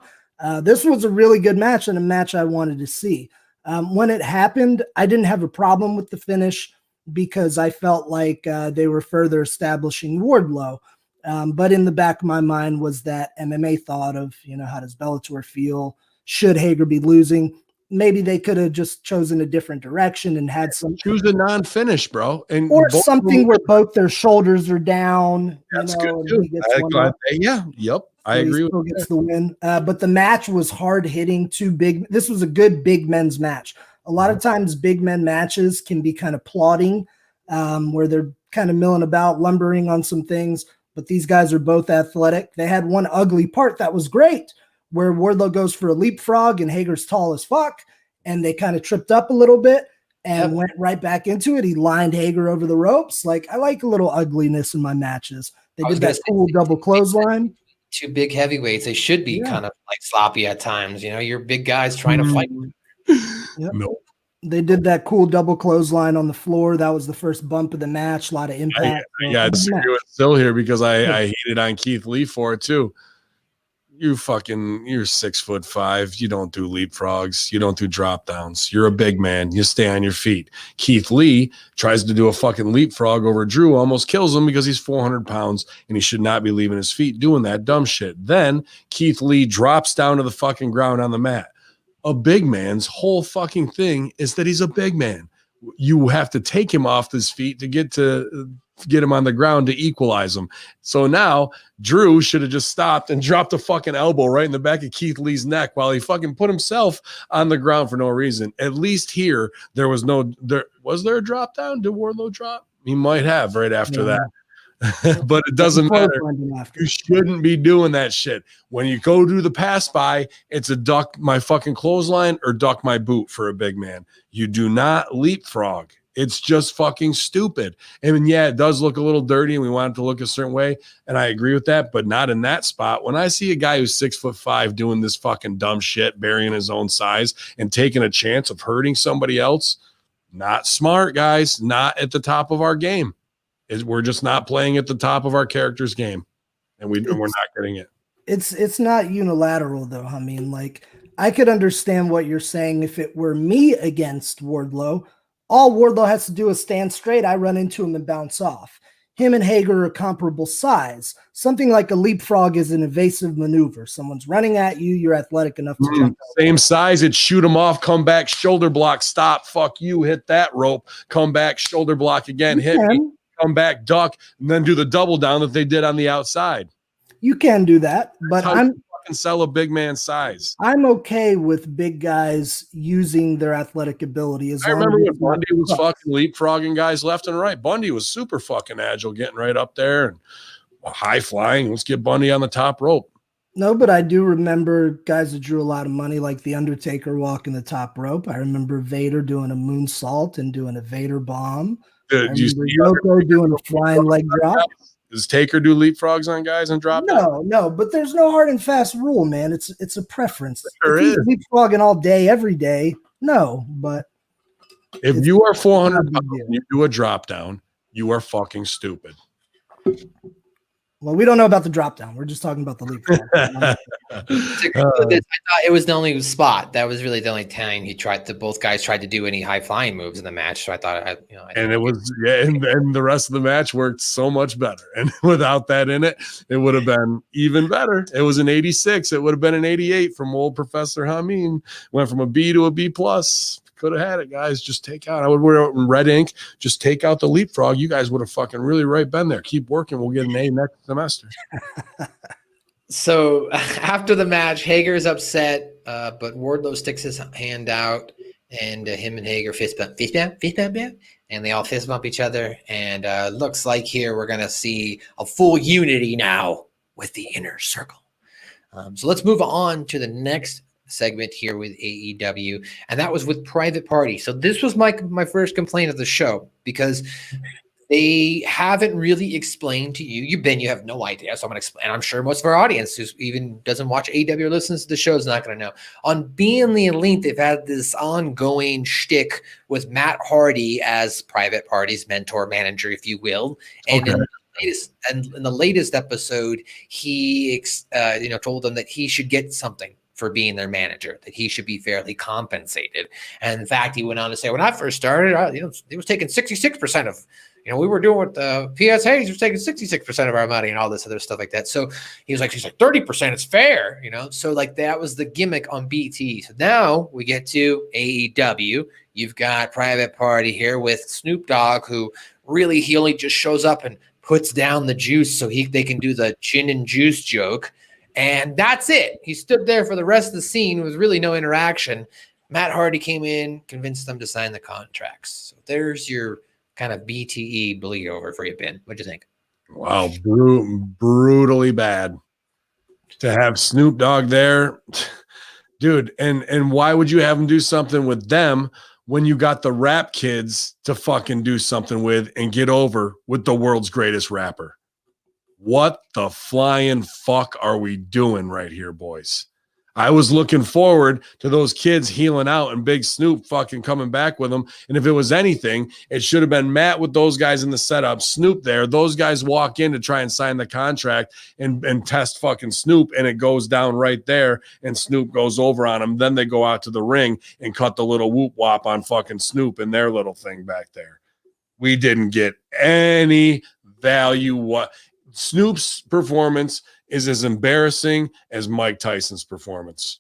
This was a really good match and a match I wanted to see. When it happened, I didn't have a problem with the finish because I felt like they were further establishing Wardlow. But in the back of my mind was that MMA thought of, how does Bellator feel? Should Hager be losing? Maybe they could have just chosen a different direction and had some choose a non-finish, bro, or something where both their shoulders are down. That's good too. I agree with gets the win. But the match was hard hitting. This was a good big men's match. A lot of times big men matches can be kind of plodding, where they're kind of milling about, lumbering on some things. But these guys are both athletic. They had one ugly part that was great, where Wardlow goes for a leapfrog and Hager's tall as fuck, and they kind of tripped up a little bit and went right back into it. He lined Hager over the ropes. Like, I like a little ugliness in my matches. They did that cool double clothesline. Two big heavyweights. They should be kind of like sloppy at times. You're big guys trying to fight. Yep. No. They did that cool double clothesline on the floor. That was the first bump of the match. A lot of impact. It's still here because I hated on Keith Lee for it too. You're 6'5". You don't do leapfrogs. You don't do drop downs. You're a big man. You stay on your feet. Keith Lee tries to do a fucking leapfrog over Drew, almost kills him because he's 400 pounds and he should not be leaving his feet doing that dumb shit. Then Keith Lee drops down to the fucking ground on the mat. A big man's whole fucking thing is that he's a big man. You have to take him off his feet to get him on the ground to equalize him. So now Drew should have just stopped and dropped a fucking elbow right in the back of Keith Lee's neck while he fucking put himself on the ground for no reason. At least here, was there a drop down? Did Wardlow drop? He might have right after that. But it doesn't matter. You shouldn't be doing that shit. When you go do the pass by, it's a duck my fucking clothesline or duck my boot for a big man. You do not leapfrog. It's just fucking stupid. And it does look a little dirty and we want it to look a certain way. And I agree with that, but not in that spot. When I see a guy who's 6'5" doing this fucking dumb shit, burying his own size and taking a chance of hurting somebody else, not smart, guys, not at the top of our game. We're just not playing at the top of our character's game. And we're not getting it. It's not unilateral though. I mean, like, I could understand what you're saying if it were me against Wardlow. All Wardlow has to do is stand straight. I run into him and bounce off. Him and Hager are comparable size. Something like a leapfrog is an evasive maneuver. Someone's running at you. You're athletic enough to jump. Same size. It's shoot him off, come back, shoulder block, stop, fuck you, hit that rope, come back, shoulder block again, hit me, come back, duck, and then do the double down that they did on the outside. You can do that, but I'm fucking sell a big man size. I'm okay with big guys using their athletic ability. I remember when Bundy was fucking leapfrogging guys left and right. Bundy was super fucking agile, getting right up there and high flying. Let's get Bundy on the top rope. No, but I do remember guys that drew a lot of money, like The Undertaker walking the top rope. I remember Vader doing a moonsault and doing a Vader bomb. Dude, I remember Yoko doing a flying leg drop. Does Taker do leapfrogs on guys and drop down? No, but there's no hard and fast rule, man. It's a preference. There if he's is. leapfrogging all day, every day, no. But If you are 400 not a big pounds deal. and you do a drop down, you are fucking stupid. Well, we don't know about the drop down. We're just talking about the leapfrog. To conclude this, I thought it was the only spot. That was really the only time both guys tried to do any high flying moves in the match. So I thought, And it was, and the rest of the match worked so much better. And without that in it, it would have been even better. It was an 86. It would have been an 88 from old Professor Hamin. Went from a B to a B plus. Could have had it, guys. Just take out. I would wear it in red ink. Just take out the leapfrog. You guys would have fucking really been there. Keep working. We'll get an A next semester. So after the match, Hager's upset, but Wardlow sticks his hand out, and him and Hager fist bump, and they all fist bump each other. And looks like here we're gonna see a full unity now with the inner circle. So let's move on to the next segment here with AEW, and that was with Private Party. So this was my first complaint of the show, because they haven't really explained to you. You have no idea. So I'm going to explain. And I'm sure most of our audience who even doesn't watch AEW or listens to the show is not going to know. On Being the Elite, they've had this ongoing shtick with Matt Hardy as Private Party's mentor, manager, if you will. And Okay. in the latest episode, he told them that he should get something for being their manager, that he should be fairly compensated. And in fact, he went on to say, when I first started, he was taking 66% of, we were doing with PSA, he was taking 66% of our money and all this other stuff like that. So he's like 30% is fair, So like that was the gimmick on BT. So now we get to AEW. You've got Private Party here with Snoop Dogg, who really he only just shows up and puts down the juice so they can do the gin and juice joke. And that's it. He stood there for the rest of the scene with really no interaction. Matt Hardy came in, convinced them to sign the contracts. So there's your kind of BTE bleed over for you, Ben. What'd you think? Wow, brutally bad to have Snoop Dogg there, dude. And why would you have him do something with them when you got the rap kids to fucking do something with and get over with the world's greatest rapper? What the flying fuck are we doing right here, boys? I was looking forward to those kids healing out and Big Snoop fucking coming back with them. And if it was anything, it should have been Matt with those guys in the setup, Snoop there. Those guys walk in to try and sign the contract and test fucking Snoop, and it goes down right there, and Snoop goes over on them. Then they go out to the ring and cut the little whoop wop on fucking Snoop and their little thing back there. We didn't get any value. Snoop's performance is as embarrassing as Mike Tyson's performance.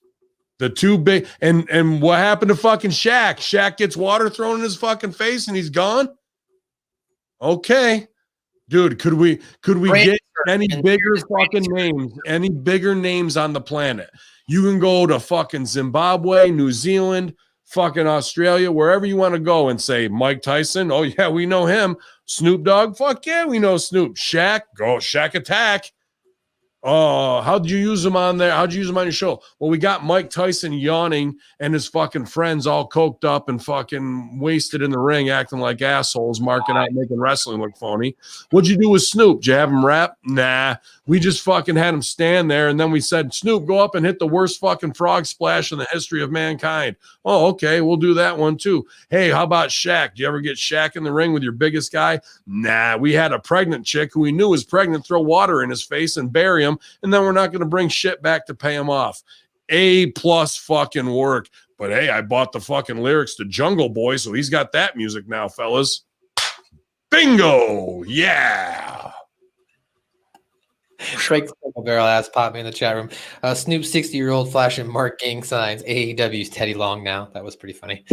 The two big and what happened to fucking Shaq? Shaq gets water thrown in his fucking face and he's gone. Okay, dude, could we get any bigger fucking names? Any bigger names on the planet? You can go to fucking Zimbabwe, New Zealand, fucking Australia, wherever you want to go and say Mike Tyson. Oh yeah, we know him. Snoop Dogg, fuck yeah, we know Snoop. Shaq, go Shaq Attack. Oh, how'd you use him on there? How'd you use him on your show? Well, we got Mike Tyson yawning and his fucking friends all coked up and fucking wasted in the ring, acting like assholes, marking out, making wrestling look phony. What'd you do with Snoop? Did you have him rap? Nah. We just fucking had him stand there, and then we said, Snoop, go up and hit the worst fucking frog splash in the history of mankind. Oh, okay, we'll do that one too. Hey, how about Shaq? Do you ever get Shaq in the ring with your biggest guy? Nah, we had a pregnant chick who we knew was pregnant, throw water in his face and bury him, and then we're not going to bring shit back to pay him off. A+ fucking work. But hey, I bought the fucking lyrics to Jungle Boy, so he's got that music now, fellas. Bingo! Yeah! Shrike Girl ass pop me in the chat room. Snoop 60-year-old flashing Mark gang signs. AEW's Teddy Long now. That was pretty funny.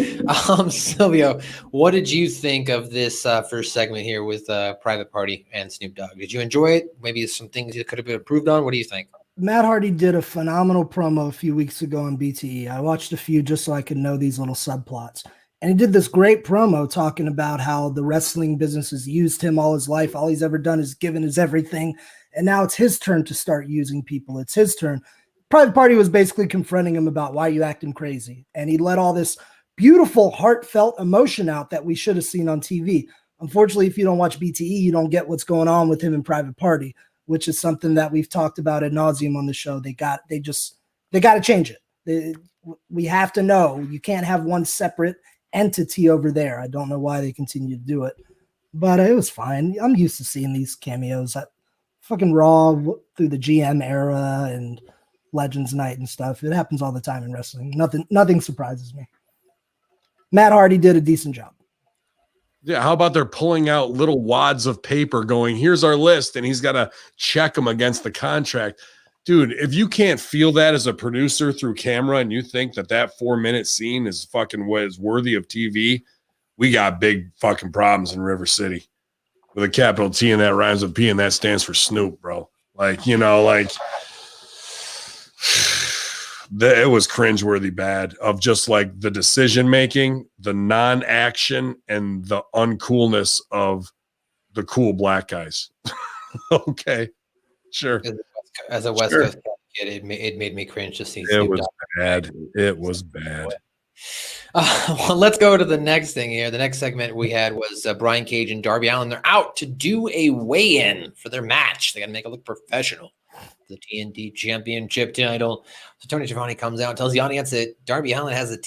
Silvio, what did you think of this first segment here with Private Party and Snoop Dogg? Did you enjoy it? Maybe some things you could have been improved on. What do you think? Matt Hardy did a phenomenal promo a few weeks ago on BTE. I watched a few just so I could know these little subplots. And he did this great promo talking about how the wrestling business has used him all his life. All he's ever done is given his everything. And now it's his turn to start using people. It's his turn. Private Party was basically confronting him about why you acting crazy. And he let all this beautiful, heartfelt emotion out that we should have seen on TV. Unfortunately, if you don't watch BTE, you don't get what's going on with him in Private Party, which is something that we've talked about ad nauseum on the show. They got to change it. We have to know. You can't have one separate entity over there. I don't know why they continue to do it, but it was fine. I'm used to seeing these cameos at fucking Raw through the GM era and Legends Night and stuff. It happens all the time in wrestling. Nothing surprises me. Matt Hardy did a decent job. Yeah, how about they're pulling out little wads of paper going, here's our list, and he's got to check them against the contract. Dude, if you can't feel that as a producer through camera and you think that 4-minute scene is fucking what is worthy of TV, we got big fucking problems in River City with a capital T and that rhymes with P and that stands for Snoop, bro. Like, you know, like it was cringeworthy bad of just like the decision making, the non-action, and the uncoolness of the cool black guys. Okay, sure. As a West Coast kid, it made me cringe to see. It was bad. It was bad. Well, let's go to the next thing here. The next segment we had was Brian Cage and Darby Allin. They're out to do a weigh-in for their match. They got to make it look professional. The Tnt Championship title. So Tony Schiavone comes out and tells the audience that Darby Allin has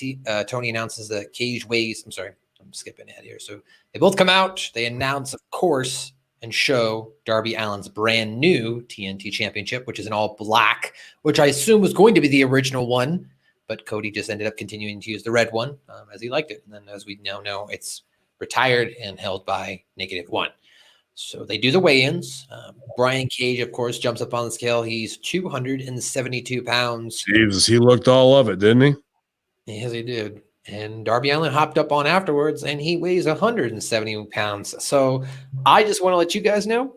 Tony announces that Cage weighs. I'm sorry, I'm skipping ahead here. So they both come out. They announce, of course, and show Darby Allin's brand new TNT Championship, which is in all black, which I assume was going to be the original one, but Cody just ended up continuing to use the red one as he liked it. And then, as we now know, it's retired and held by -1. So they do the weigh-ins. Brian Cage, of course, jumps up on the scale. He's 272 pounds. Jesus, he looked all of it, didn't he? Yes, he did. And Darby Allin hopped up on afterwards, and he weighs 170 pounds. So I just want to let you guys know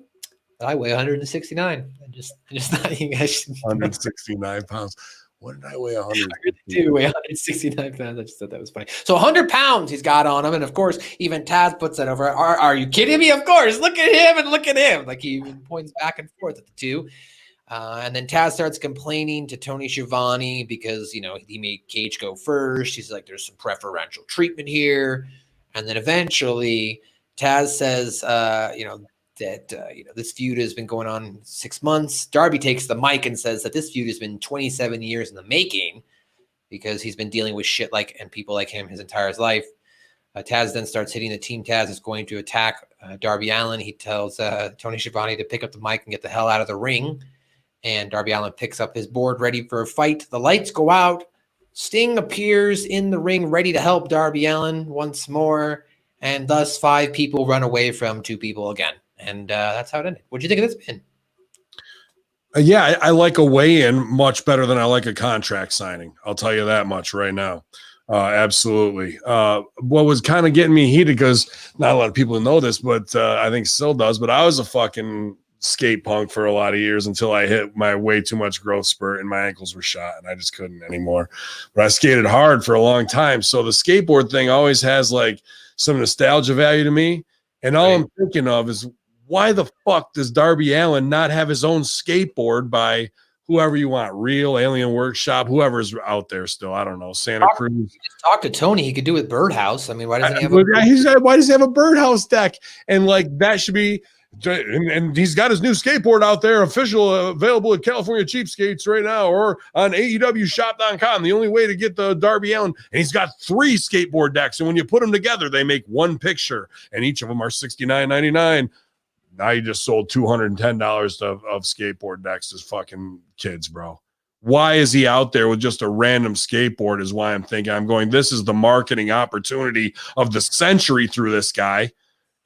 that I weigh 169. I just thought you guys should 169 pounds. What did I weigh? 100. I really do weigh 169 pounds. I just thought that was funny. So 100 pounds he's got on him. And, of course, even Taz puts that over. Are you kidding me? Of course. Look at him and look at him. Like, he even points back and forth at the two. And then Taz starts complaining to Tony Schiavone because, you know, he made Cage go first. He's like, there's some preferential treatment here. And then eventually Taz says, this feud has been going on 6 months. Darby takes the mic and says that this feud has been 27 years in the making because he's been dealing with shit like and people like him his entire life. Taz then starts hitting the team. Taz is going to attack Darby Allin. He tells Tony Schiavone to pick up the mic and get the hell out of the ring. And Darby Allin picks up his board ready for a fight. The lights go out. Sting appears in the ring ready to help Darby Allin once more. And thus 5 people run away from 2 people again. And that's how it ended. What do you think of this pin? Yeah, I like a weigh-in much better than I like a contract signing. I'll tell you that much right now. Absolutely. What was kind of getting me heated, because not a lot of people know this, but I think still does, but I was a fucking skate punk for a lot of years until I hit my way too much growth spurt and my ankles were shot and I just couldn't anymore. But I skated hard for a long time. So the skateboard thing always has like some nostalgia value to me. And all I'm thinking of is, why the fuck does Darby Allin not have his own skateboard by whoever you want, Real, Alien Workshop, whoever's out there still? I don't know, Santa Cruz. Just talk to Tony. He could do it Birdhouse. I mean, why doesn't he have why does he have a Birdhouse deck? And like that should be, and he's got his new skateboard out there, official, available at California Cheapskates right now, or on AEWshop.com. The only way to get the Darby Allin, and he's got 3 skateboard decks, and when you put them together, they make one picture, and each of them are $69.99. Now you just sold $210 of skateboard decks to fucking kids, bro. Why is he out there with just a random skateboard is why I'm thinking. I'm going, this is the marketing opportunity of the century through this guy,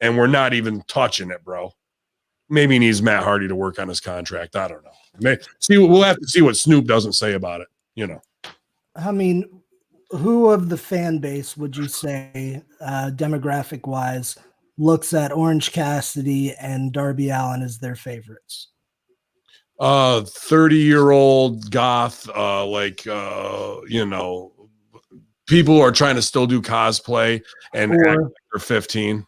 and we're not even touching it, bro. Maybe he needs Matt Hardy to work on his contract. I don't know. We'll have to see what Snoop doesn't say about it, you know. I mean, who of the fan base would you say, demographic-wise, looks at Orange Cassidy and Darby Allin as their favorites? 30-year-old goth, people who are trying to still do cosplay and act like they're 15.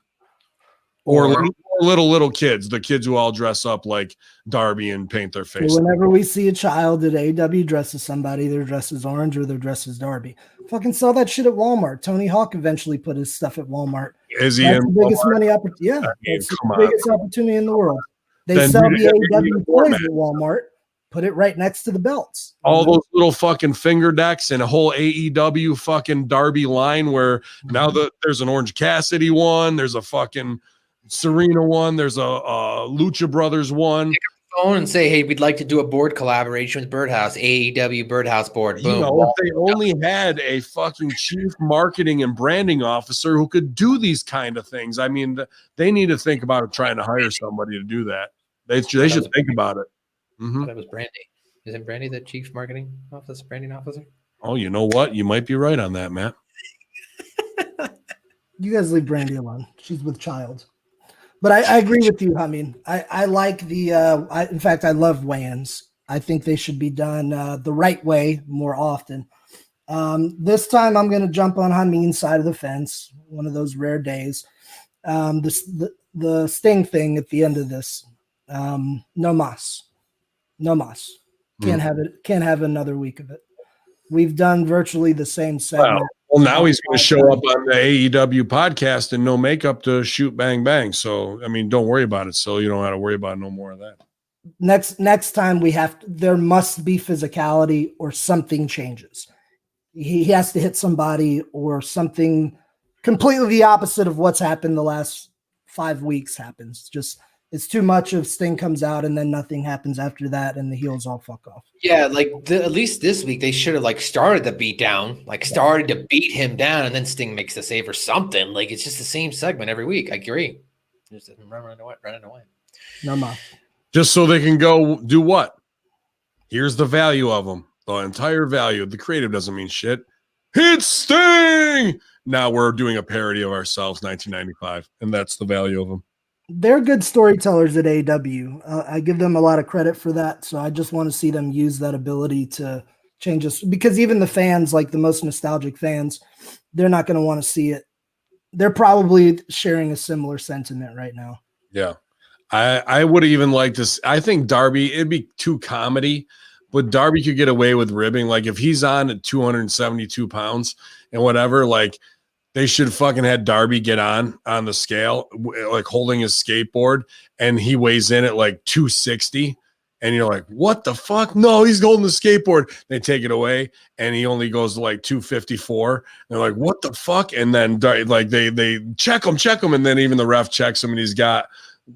Or little kids, the kids who all dress up like Darby and paint their face. So whenever we see a child at AEW dress as somebody, their dress is orange or their dress is Darby. Fucking sell that shit at Walmart. Tony Hawk eventually put his stuff at Walmart. Is he That's in the biggest Walmart? money opportunity. Yeah, mean, it's the come on. biggest opportunity in the world. They Then sell you the need AEW a toys format. at Walmart. Put it right next to the belts. All those little fucking finger decks and a whole AEW fucking Darby line where now there's an Orange Cassidy one, there's a fucking Serena one, there's a Lucha Brothers one. Phone and say, hey, we'd like to do a board collaboration with Birdhouse, AEW Birdhouse board. Boom. You know, if they only had a fucking chief marketing and branding officer who could do these kind of things. I mean, they need to think about trying to hire somebody to do that. They should think about it. Mm-hmm. That was Brandy. Isn't Brandy the chief marketing officer, branding officer? Oh, you know what? You might be right on that, Matt. You guys leave Brandy alone. She's with child. But I agree with you, Hamin. I like the in fact, I love weigh-ins. I think they should be done the right way more often. This time I'm going to jump on Hamin's side of the fence, one of those rare days. The Sting thing at the end of this, no mas. No mas. Can't have it. Can't have another week of it. We've done virtually the same segment. Well, now he's going to show up on the AEW podcast in no makeup to shoot bang bang. So, I mean, don't worry about it. So you don't have to worry about no more of that. Next time there must be physicality or something changes. He has to hit somebody or something completely the opposite of what's happened the last 5 weeks happens. Just it's too much of Sting comes out and then nothing happens after that and the heels all fuck off. Yeah, like at least this week they should have like started the beat down, like started to beat him down, and then Sting makes the save or something. Like it's just the same segment every week. I agree. Just running away. No ma. Just so they can go do what? Here's the value of them. The entire value. The creative doesn't mean shit. It's Sting. Now we're doing a parody of ourselves, 1995, and that's the value of them. They're good storytellers at AEW. I give them a lot of credit for that. So I just want to see them use that ability to change us, because even the fans, like the most nostalgic fans, they're not going to want to see it. They're probably sharing a similar sentiment right now. Yeah. I would even like this. I think Darby, it'd be too comedy, but Darby could get away with ribbing. Like if he's on at 272 pounds and whatever, like they should fucking had Darby get on the scale, like holding his skateboard, and he weighs in at like 260. And you're like, what the fuck? No, he's holding the skateboard. They take it away, and he only goes to like 254. They're like, what the fuck? And then like they check him, and then even the ref checks him, and he's got,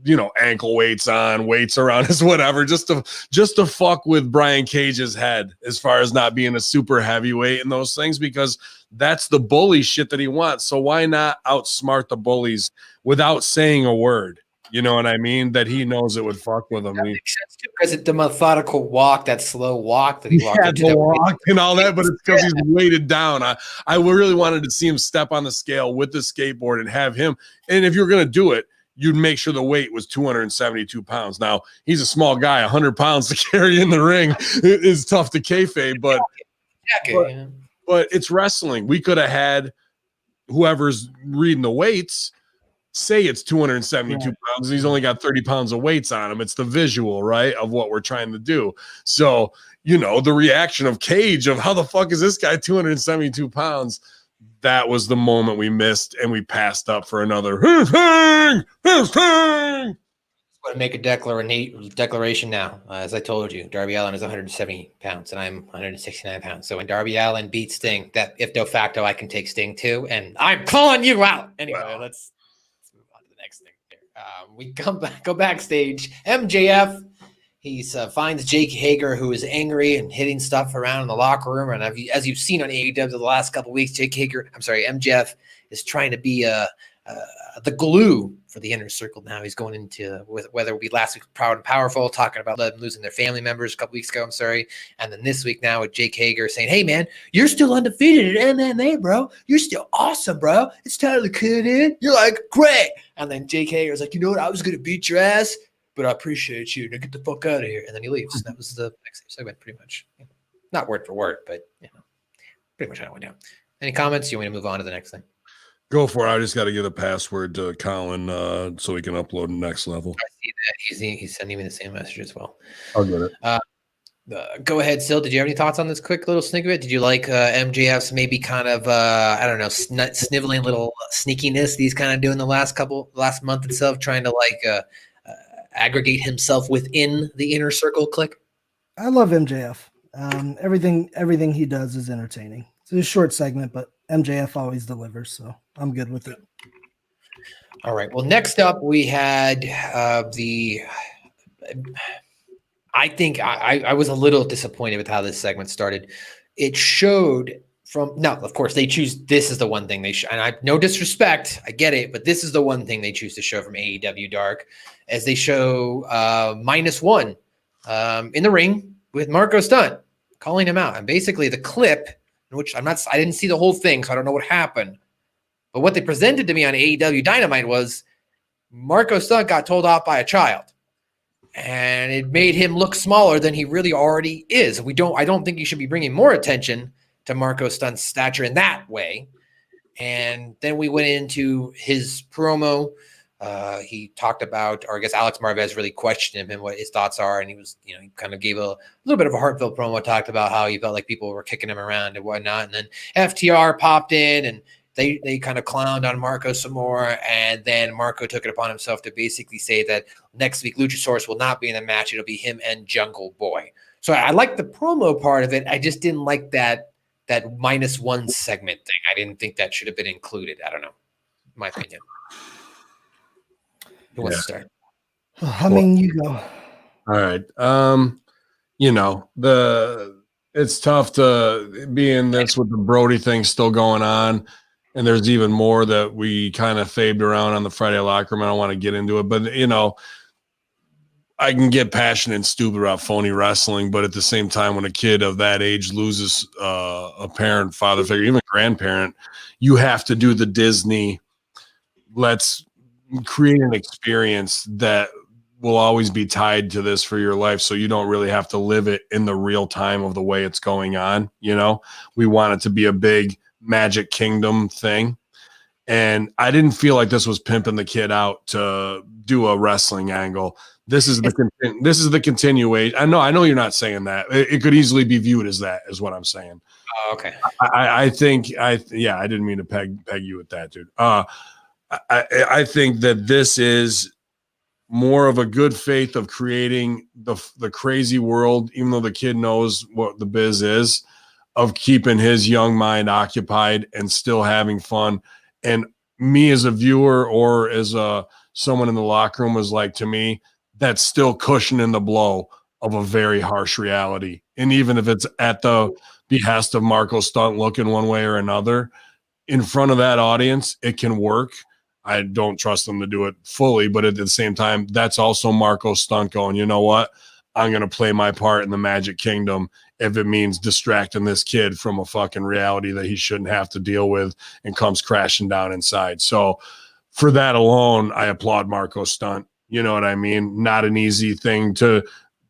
you know, ankle weights on, weights around his whatever, just to fuck with Brian Cage's head as far as not being a super heavyweight and those things, because that's the bully shit that he wants. So why not outsmart the bullies without saying a word? You know what I mean? That he knows it would fuck with him. That makes sense too, because it's the methodical walk, that slow walk that he walked. Yeah, the walk and all that, but it's because he's weighted down. I really wanted to see him step on the scale with the skateboard and have him. And if you're going to do it, you'd make sure the weight was 272 pounds. Now, he's a small guy. 100 pounds to carry in the ring is tough to kayfabe, but it's wrestling. We could have had whoever's reading the weights say it's 272 pounds, and he's only got 30 pounds of weights on him. It's the visual, right, of what we're trying to do. So, you know, the reaction of Cage of how the fuck is this guy 272 pounds? That was the moment we missed, and we passed up for another. I'm going to make a declaration now. As I told you, Darby Allin is 170 pounds, and I'm 169 pounds. So when Darby Allin beats Sting, that if de facto I can take Sting too, and I'm calling you out. Anyway, let's move on to the next thing here. We go backstage. MJF. He finds Jake Hager, who is angry and hitting stuff around in the locker room. And as you've seen on AEW the last couple of weeks, MJF is trying to be the glue for the inner circle now. He's going into, whether it be last week, Proud and Powerful, talking about them losing their family members a couple weeks ago, and then this week now with Jake Hager saying, hey, man, you're still undefeated at MMA, bro. You're still awesome, bro. It's time to cut in. You're like, great. And then Jake Hager's like, you know what? I was going to beat your ass, but I appreciate you. Now get the fuck out of here. And then he leaves. And that was the next segment, pretty much. Not word for word, but pretty much how it went down. Any comments? You want me to move on to the next thing? Go for it. I just got to give the password to Colin so he can upload the next level. I see that he's sending me the same message as well. I'll get it. Go ahead, Sil. Did you have any thoughts on this quick little snippet? Did you like MJF's maybe kind of I don't know, sniveling little sneakiness that he's kind of doing the last month itself, trying to like aggregate himself within the inner circle clique? I love MJF. Everything he does is entertaining. It's a short segment, but MJF always delivers, so I'm good with it. All right. Well, next up we had I think I was a little disappointed with how this segment started. It showed of course they choose. This is the one thing they and I no disrespect, I get it, but this is the one thing they choose to show from AEW Dark, as they show -1 in the ring with Marco Stunt calling him out, and basically the clip, in which I didn't see the whole thing, so I don't know what happened, but what they presented to me on AEW Dynamite was Marco Stunt got told off by a child. And it made him look smaller than he really already is. I don't think you should be bringing more attention to Marco Stunt's stature in that way. And then we went into his promo. He talked about, or I guess Alex Marvez really questioned him what his thoughts are. And he was, he kind of gave a little bit of a heartfelt promo, talked about how he felt like people were kicking him around and whatnot. And then FTR popped in and they kind of clowned on Marco some more, and then Marco took it upon himself to basically say that next week Luchasaurus will not be in the match. It'll be him and Jungle Boy. So I like the promo part of it. I just didn't like that -1 segment thing. I didn't think that should have been included. I don't know. My opinion. Who wants to start? I mean, you go. All right. It's tough to be in this with the Brody thing still going on. And there's even more that we kind of fabed around on the Friday locker room. I don't want to get into it, but I can get passionate and stupid about phony wrestling, but at the same time, when a kid of that age loses a parent, father figure, even grandparent, you have to do the Disney. Let's create an experience that will always be tied to this for your life, so you don't really have to live it in the real time of the way it's going on. We want it to be a big Magic Kingdom thing, and I didn't feel like this was pimping the kid out to do a wrestling angle. This is the continuation. I know you're not saying that. It could easily be viewed as that, is what I'm saying. Oh, okay. I didn't mean to peg you with that, dude. I think that this is more of a good faith of creating the crazy world, even though the kid knows what the biz is, of keeping his young mind occupied and still having fun. And me as a viewer or as someone in the locker room was like, to me, that's still cushioning the blow of a very harsh reality. And even if it's at the behest of Marco Stunt looking one way or another, in front of that audience, it can work. I don't trust them to do it fully, but at the same time, that's also Marco Stunt going, you know what? I'm going to play my part in the Magic Kingdom if it means distracting this kid from a fucking reality that he shouldn't have to deal with and comes crashing down inside. So for that alone, I applaud Marco Stunt. You know what I mean? Not an easy thing to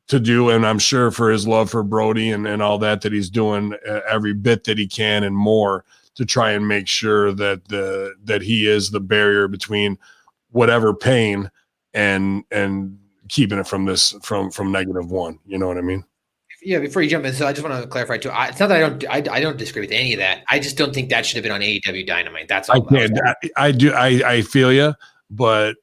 do. And I'm sure for his love for Brody and all that he's doing every bit that he can and more to try and make sure that he is the barrier between whatever pain and keeping it from -1. You know what I mean? Yeah, before you jump in, so I just want to clarify too. It's not that I don't disagree with any of that. I just don't think that should have been on AEW Dynamite. That's all. I feel you, but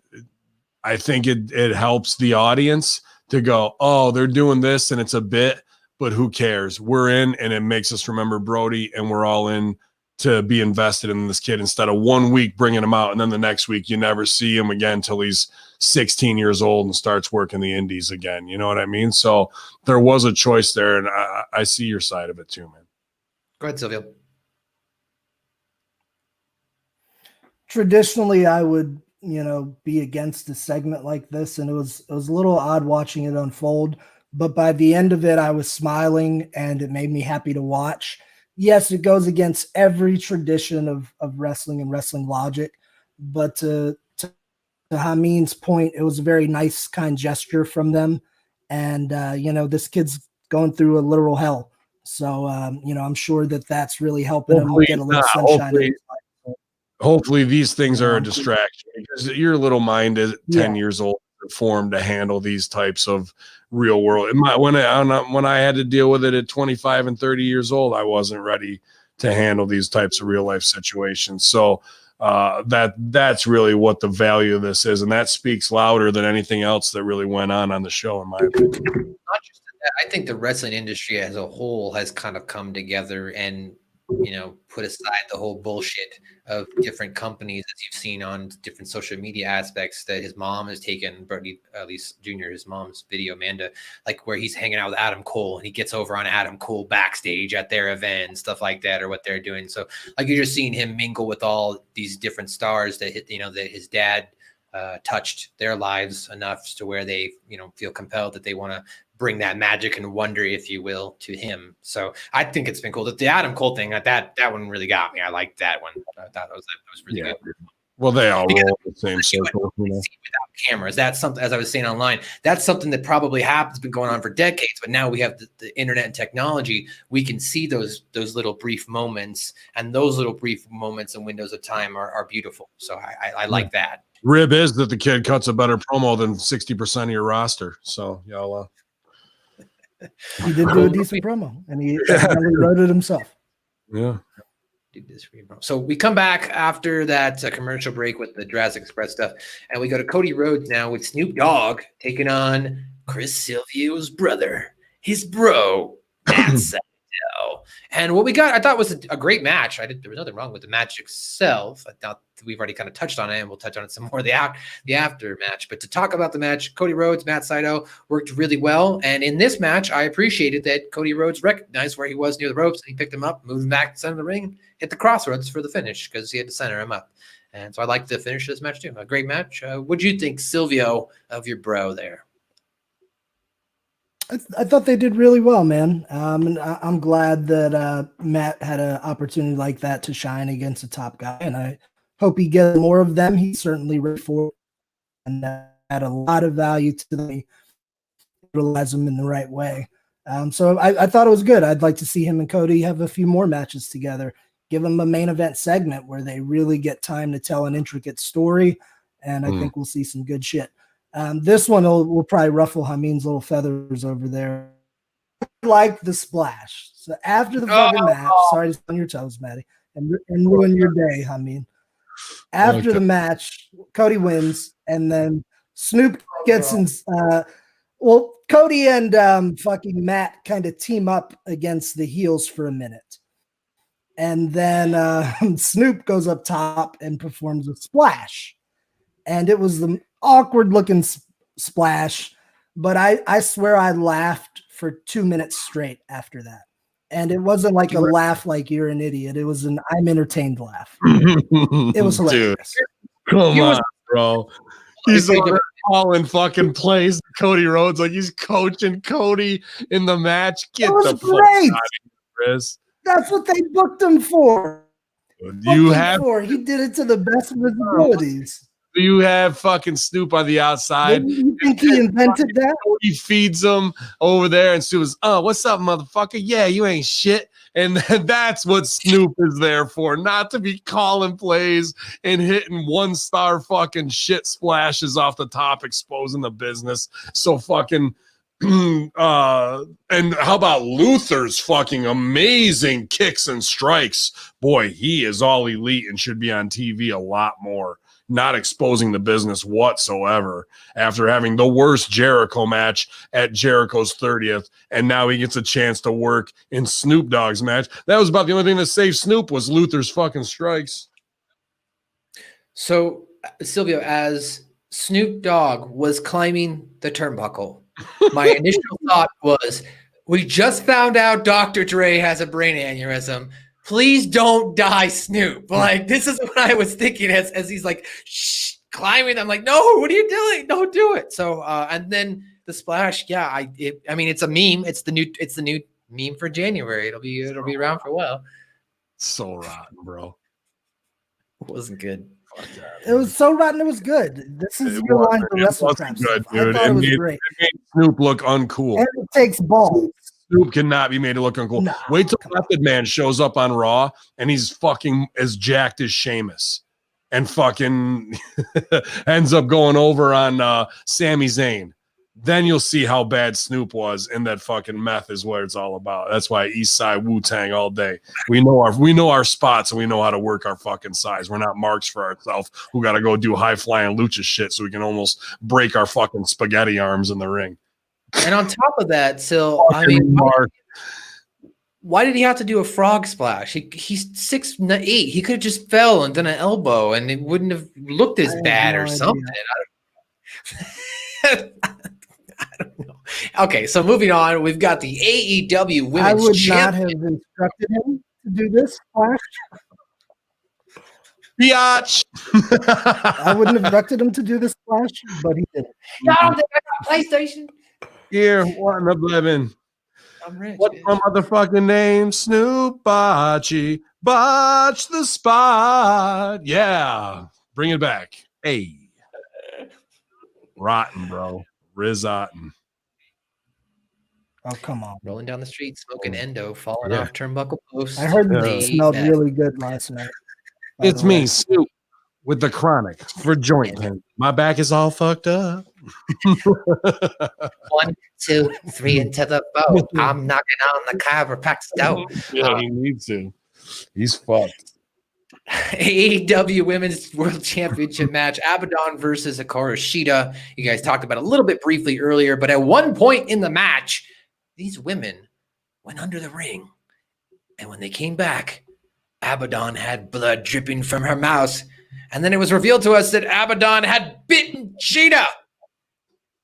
I think it helps the audience to go, oh, they're doing this and it's a bit, but who cares? We're in, and it makes us remember Brody, and we're all in to be invested in this kid instead of 1 week bringing him out and then the next week you never see him again until he's 16 years old and starts working the indies again. You know what I mean? So there was a choice there, and I see your side of it too, man. Go ahead, Silvio. Traditionally, I would, be against a segment like this, and it was a little odd watching it unfold, but by the end of it, I was smiling and it made me happy to watch. Yes, it goes against every tradition of wrestling and wrestling logic, but to Hamin's point, it was a very nice, kind gesture from them. And, this kid's going through a literal hell. So, I'm sure that's really helping him get a little sunshine in his life. hopefully these things are a distraction because your little mind is 10 years old formed to handle these types of real world. When I had to deal with it at 25 and 30 years old, I wasn't ready to handle these types of real life situations. So that's really what the value of this is, and that speaks louder than anything else that really went on the show, in my opinion. Not just that, I think the wrestling industry as a whole has kind of come together and put aside the whole bullshit of different companies, as you've seen on different social media aspects, that his mom has taken, Brody, at least Jr., his mom's video, Amanda, like where he's hanging out with Adam Cole and he gets over on Adam Cole backstage at their event, stuff like that, or what they're doing. So like you're just seeing him mingle with all these different stars that that his dad touched their lives enough to where they feel compelled that they want to bring that magic and wonder, if you will, to him. So I think it's been cool. The Adam Cole thing, that one really got me. I liked that one. I thought that was really good. Well, they all roll the same circle. Without cameras, that's something, as I was saying online, that's something that probably has been going on for decades. But now we have the internet and technology. We can see those little brief moments, and those little brief moments and windows of time are beautiful. So I like that. Rib is that the kid cuts a better promo than 60% of your roster. So y'all. He did do a decent promo, and he wrote it himself. Yeah. So we come back after that commercial break with the Jurassic Express stuff, and we go to Cody Rhodes now with Snoop Dogg taking on Chris Silvio's brother, his bro, Matt Sydal. And what we got, I thought, was a great match. There was nothing wrong with the match itself. I thought we've already kind of touched on it, and we'll touch on it some more the after match. But to talk about the match, Cody Rhodes, Matt Sydal worked really well. And in this match, I appreciated that Cody Rhodes recognized where he was near the ropes, and he picked him up, moved him back to the center of the ring, hit the crossroads for the finish because he had to center him up. And so I liked the finish of this match too. A great match. What do you think, Silvio, of your bro there? I thought they did really well, man. And I'm glad that Matt had an opportunity like that to shine against a top guy, and I hope he gets more of them. He's certainly ready for it, and add a lot of value to them, utilize them in the right way. So I thought it was good. I'd like to see him and Cody have a few more matches together. Give them a main event segment where they really get time to tell an intricate story, and I think we'll see some good shit. This one will probably ruffle Hamin's little feathers over there. I like the splash. So after the fucking match, sorry to step on your toes, Maddie, and ruin your day, Hamin. After the match, Cody wins, and then Snoop gets in. Cody and fucking Matt kind of team up against the heels for a minute. And then Snoop goes up top and performs a splash. And it was the awkward looking splash, but I swear I laughed for 2 minutes straight after that. And it wasn't like a laugh like you're an idiot. It was an I'm entertained laugh. It was hilarious. Dude, come on, bro. He's like calling fucking plays Cody Rhodes like he's coaching Cody in the match. Get the fuck out of here, Chris. That's what they booked him for. He did it to the best of his abilities. You have fucking Snoop on the outside. You think he invented that? He feeds him over there, and Snoop is, what's up, motherfucker? Yeah, you ain't shit. And that's what Snoop is there for, not to be calling plays and hitting 1-star fucking shit splashes off the top, exposing the business. So fucking and how about Luther's fucking amazing kicks and strikes? Boy, he is all elite and should be on TV a lot more. Not exposing the business whatsoever after having the worst Jericho match at Jericho's 30th, and now he gets a chance to work in Snoop Dogg's match. That was about the only thing that saved Snoop was Luther's fucking strikes. So, Silvio, as Snoop Dogg was climbing the turnbuckle, my initial thought was, we just found out Dr. Dre has a brain aneurysm. Please don't die, Snoop. Like, this is what I was thinking as he's like climbing. I'm like, no, what are you doing? Don't do it. So, and then the splash. Yeah, I mean, it's a meme. It's the new meme for January. It'll be around for a while. So rotten, bro. It wasn't good. It was so rotten. It was good. This is your line for wrestling crap. Good, I dude. thought it was great. It made Snoop look uncool. And it takes balls. Snoop cannot be made to look uncool. Wait till Method Man shows up on Raw and he's fucking as jacked as Sheamus. and fucking ends up going over on Sami Zayn. Then you'll see how bad Snoop was, and that fucking meth is what it's all about. That's why East Side Wu-Tang all day. We know our spots, and we know how to work our fucking size. We're not marks for ourselves who got to go do high-flying lucha shit so we can almost break our fucking spaghetti arms in the ring. And on top of that, Sil, I mean, why did he have to do a frog splash? He's 6'8". He could have just fell and done an elbow, and it wouldn't have looked as bad or something. I don't know. Okay, so moving on, we've got the AEW Women's I would Champion. not have instructed him to do this splash. Biatch. I wouldn't have instructed him to do this splash, but he did. No, they got PlayStation. Here, what in the living? I'm rich. What's my motherfucking name? Snoop Botchy. Botch the spot. Yeah. Bring it back. Hey. Rotten, bro. Riz Otten. Oh, come on. Rolling down the street, smoking endo, falling off turnbuckle posts. I heard it smelled really good last night. It's me, Snoop, with the chronic for joint pain. My back is all fucked up. 1, 2, 3 into the boat. I'm knocking on the chiropractor's door. Yeah, he needs to. He's fucked. AEW Women's World Championship match, Abaddon versus Hikaru Shida. You guys talked about it a little bit briefly earlier, but at one point in the match, these women went under the ring. And when they came back, Abaddon had blood dripping from her mouth. And then it was revealed to us that Abaddon had bitten Shida.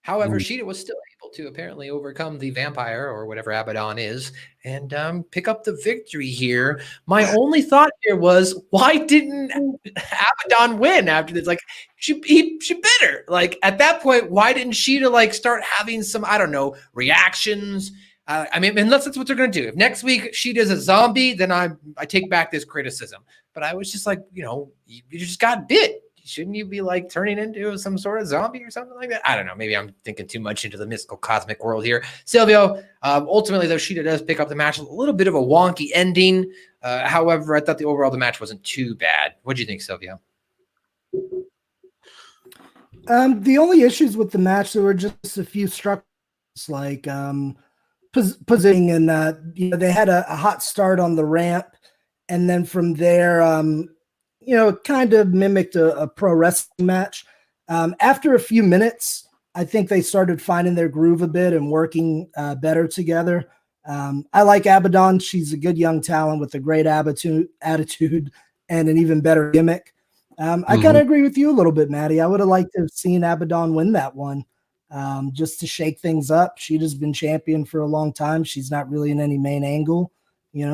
However, Shida was still able to apparently overcome the vampire or whatever Abaddon is and pick up the victory here. My only thought here was, why didn't Abaddon win after this? Like, she bit her. Like, at that point, why didn't Shida, like, start having some, I don't know, reactions? I mean, unless that's what they're going to do. If next week Shida's a zombie, then I take back this criticism. But I was just like, you just got bit. Shouldn't you be like turning into some sort of zombie or something like that? I don't know. Maybe I'm thinking too much into the mystical cosmic world here. Silvio, ultimately, though, Shida does pick up the match. A little bit of a wonky ending. However, I thought the match wasn't too bad. What do you think, Silvio? The only issues with the match, there were just a few structures, like positioning, and they had a hot start on the ramp, and then from there, kind of mimicked a pro wrestling match. After a few minutes, I think they started finding their groove a bit and working better together. I like Abaddon. She's a good young talent with a great attitude and an even better gimmick. I kind of agree with you a little bit, Maddie. I would have liked to have seen Abaddon win that one just to shake things up. She's been champion for a long time. She's not really in any main angle,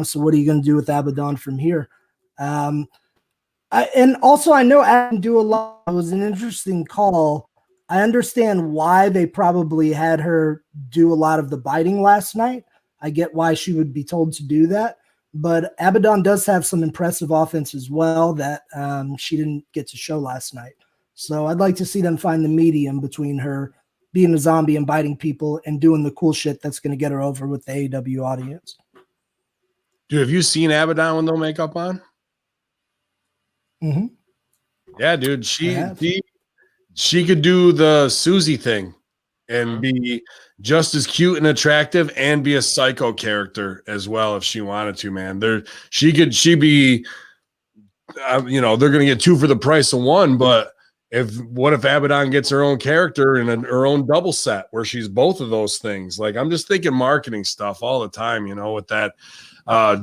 so what are you going to do with Abaddon from here? And also, I know Adam do a lot. It was an interesting call. I understand why they probably had her do a lot of the biting last night. I get why she would be told to do that. But Abaddon does have some impressive offense as well that she didn't get to show last night. So I'd like to see them find the medium between her being a zombie and biting people and doing the cool shit that's going to get her over with the AEW audience. Dude, have you seen Abaddon with no makeup on? Mm-hmm. Yeah, dude. She could do the Susie thing and be just as cute and attractive and be a psycho character as well if she wanted to, man. She'd be they're gonna get 2 for the price of 1, but what if Abaddon gets her own character and her own double set where she's both of those things? Like, I'm just thinking marketing stuff all the time, with that.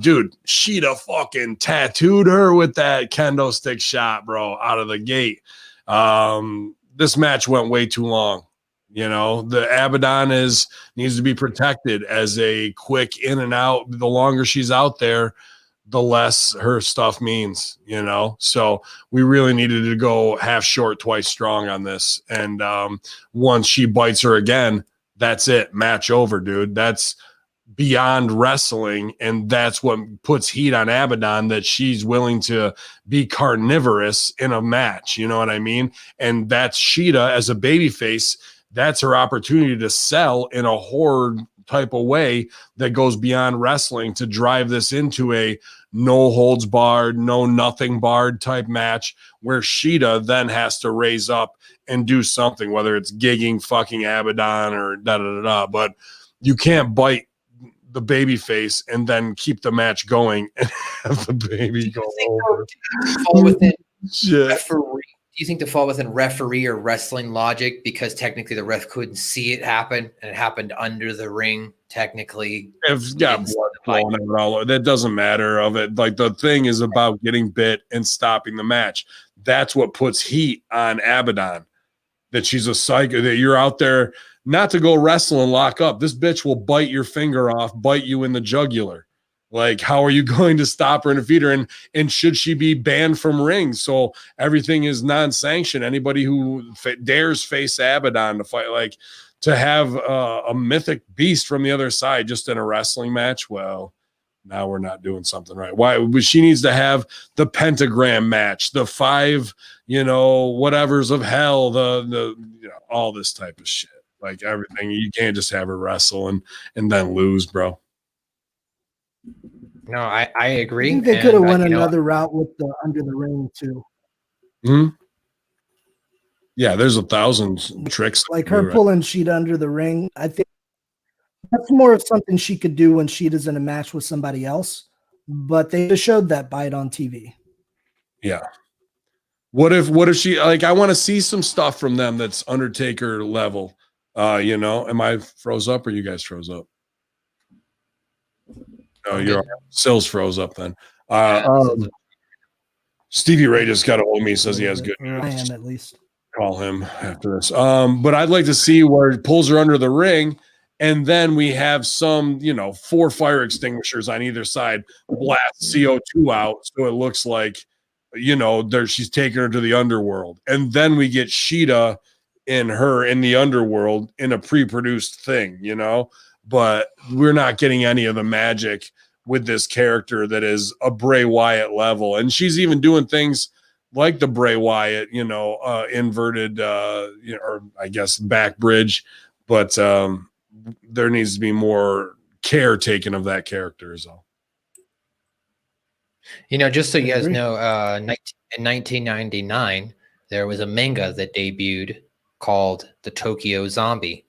Dude, Shida fucking tattooed her with that kendo stick shot, bro, out of the gate. This match went way too long. The Abaddon needs to be protected as a quick in and out. The longer she's out there, the less her stuff means, So we really needed to go half short, twice strong on this. And once she bites her again, that's it. Match over, dude. That's beyond wrestling, and that's what puts heat on Abaddon, that she's willing to be carnivorous in a match, you know what I mean? And that's Shida as a babyface. That's her opportunity to sell in a horror type of way that goes beyond wrestling to drive this into a no holds barred, no nothing barred type match where Sheeta then has to raise up and do something, whether it's gigging fucking Abaddon or da-da-da-da. But you can't bite the baby face and then keep the match going and have the baby go over. Fall within Shit. referee. Do you think to fall within referee or wrestling logic because technically the ref couldn't see it happen and it happened under the ring? Technically, If got blood flowing out all, that doesn't matter of it. Like the thing is about getting bit and stopping the match. That's what puts heat on Abaddon. That she's a psycho. That you're out there not to go wrestle and lock up. This bitch will bite your finger off, bite you in the jugular. Like, how are you going to stop her and defeat her? And should she be banned from rings? So everything is non-sanctioned. Anybody who dares face Abaddon to fight, like to have a mythic beast from the other side just in a wrestling match, well, now we're not doing something right. Why? She needs to have the pentagram match, the 5, whatevers of hell, the all this type of shit. Like everything, you can't just have her wrestle and then lose, bro. No, I agree. I think they could have went another route with the under the ring too. Hmm. Yeah, there's 1,000 tricks. Like her pulling Sheeta under the ring. I think that's more of something she could do when Sheeta's in a match with somebody else. But they just showed that bite on TV. Yeah. What if she, like, I want to see some stuff from them that's Undertaker level. Am I froze up or you guys froze up? No, you're Sills froze up then. Stevie Ray just got a hold of me, says he has good news. I am at least. Call him after this. But I'd like to see where it pulls her under the ring, and then we have some, 4 fire extinguishers on either side blast CO2 out, so it looks like, she's taking her to the underworld, and then we get Sheeta in the underworld in a pre-produced thing, But we're not getting any of the magic with this character that is a Bray Wyatt level, and she's even doing things like the Bray Wyatt, inverted, or I guess back bridge, but there needs to be more care taken of that character as well. Just so you guys know, in 1999, there was a manga that debuted called The Tokyo Zombie.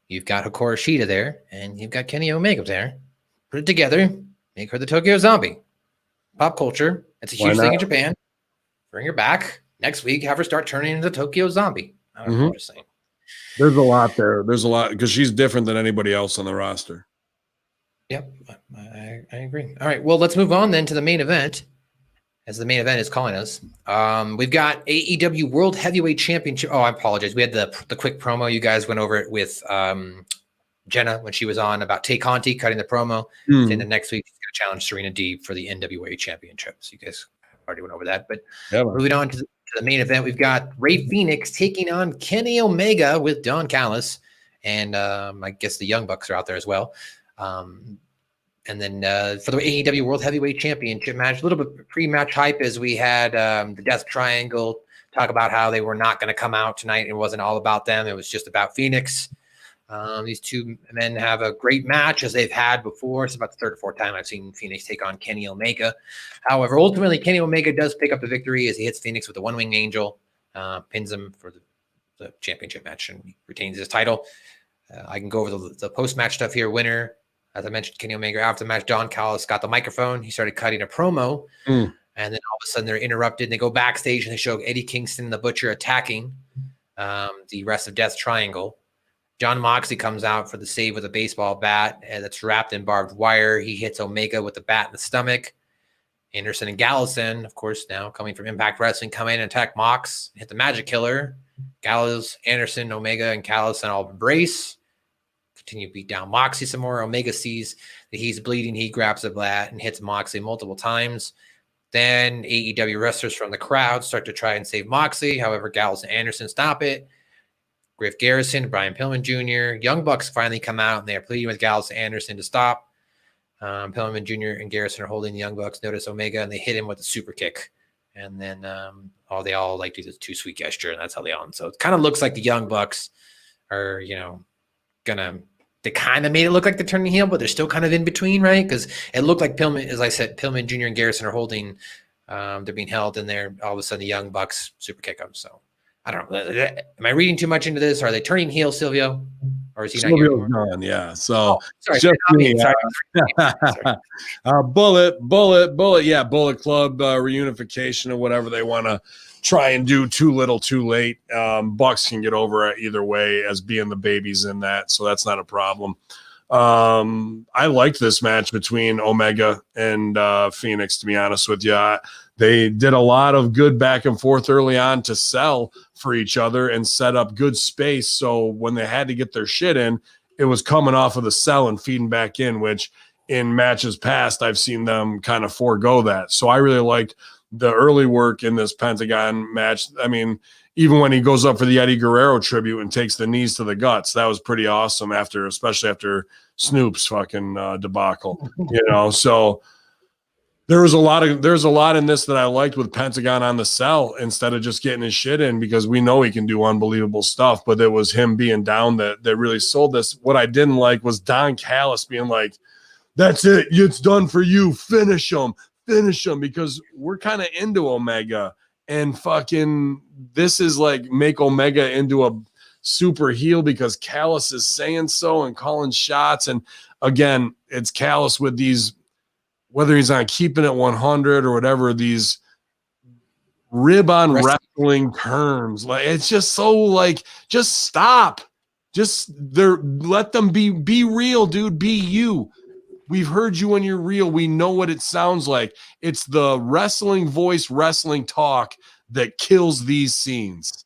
You've got Hikaru Shida there, and you've got Kenny Omega there. Put it together, make her the Tokyo Zombie. Pop culture. It's a huge thing in Japan. Bring her back next week. Have her start turning into Tokyo Zombie. I don't know what I'm saying. There's a lot there. There's a lot because she's different than anybody else on the roster. Yep, I agree. All right, well, let's move on then to the main event, as the main event is calling us. We've got AEW World Heavyweight Championship. Oh, I apologize. We had the quick promo. You guys went over it with Jenna when she was on about Tay Conti cutting the promo. And then next week she's going to challenge Serena Deeb for the NWA Championship. So you guys already went over that. But moving on to the main event, we've got Rey Fenix taking on Kenny Omega with Don Callis. And I guess the Young Bucks are out there as well. And then for the AEW World Heavyweight Championship match, a little bit pre-match hype as we had the Death Triangle talk about how they were not going to come out tonight. It wasn't all about them. It was just about Phoenix. These two men have a great match as they've had before. It's about the 3rd or 4th time I've seen Phoenix take on Kenny Omega. However, ultimately, Kenny Omega does pick up the victory as he hits Phoenix with the One-Wing Angel, pins him for the championship match, and retains his title. I can go over the post-match stuff here. Winner, as I mentioned, Kenny Omega. After the match, Don Callis got the microphone. He started cutting a promo, and then all of a sudden they're interrupted. And they go backstage and they show Eddie Kingston and the Butcher attacking the rest of Death Triangle. John Moxley comes out for the save with a baseball bat that's wrapped in barbed wire. He hits Omega with the bat in the stomach. Anderson and Gallison, of course, now coming from Impact Wrestling, come in and attack Mox, hit the Magic Killer. Gallows, Anderson, Omega, and Gallison all embrace. Continue to beat down Moxley some more. Omega sees that he's bleeding. He grabs the bat and hits Moxley multiple times. Then AEW wrestlers from the crowd start to try and save Moxley. However, Gallows and Anderson stop it. Griff Garrison, Brian Pillman Jr., Young Bucks finally come out, and they are pleading with Gallows and Anderson to stop. Pillman Jr. and Garrison are holding the Young Bucks. Notice Omega, and they hit him with a super kick. And then they all like do this too sweet gesture, and that's how they on. So it kind of looks like the Young Bucks are, gonna they kind of made it look like they're turning heel, but they're still kind of in between, right? Because it looked like Pillman, as I said, Pillman Jr. and Garrison are holding, they're being held, and they're all of a sudden the Young Bucks super kick them. So I don't know. Am I reading too much into this? Are they turning heel, Silvio? Or is he not here Silvio's anymore? gone, yeah. So Sorry, just Hamin, me, sorry. Bullet, yeah, Bullet Club reunification or whatever they want to try and do. Too little, too late. Bucks can get over it either way as being the babies in that, so that's not a problem. I liked this match between Omega and Phoenix, to be honest with you. They did a lot of good back and forth early on to sell for each other and set up good space. So when they had to get their shit in, it was coming off of the sell and feeding back in, which in matches past, I've seen them kind of forego that. So I really liked the early work in this Pentagon match. I mean, even when he goes up for the Eddie Guerrero tribute and takes the knees to the guts, that was pretty awesome especially after Snoop's fucking debacle, so there's a lot in this that I liked with Pentagon on the cell instead of just getting his shit in, because we know he can do unbelievable stuff, but it was him being down that really sold this. What I didn't like was Don Callis being like, that's it, it's done for you, finish him, because we're kind of into Omega, and fucking this is like make Omega into a super heel because Callis is saying so and calling shots. And again, it's Callis with these, whether he's on Keeping It 100 or whatever, these rib on wrestling terms. Like, it's just so like, just stop. Let them be real, dude. Be you. We've heard you when you're real. We know what it sounds like. It's the wrestling voice, wrestling talk that kills these scenes.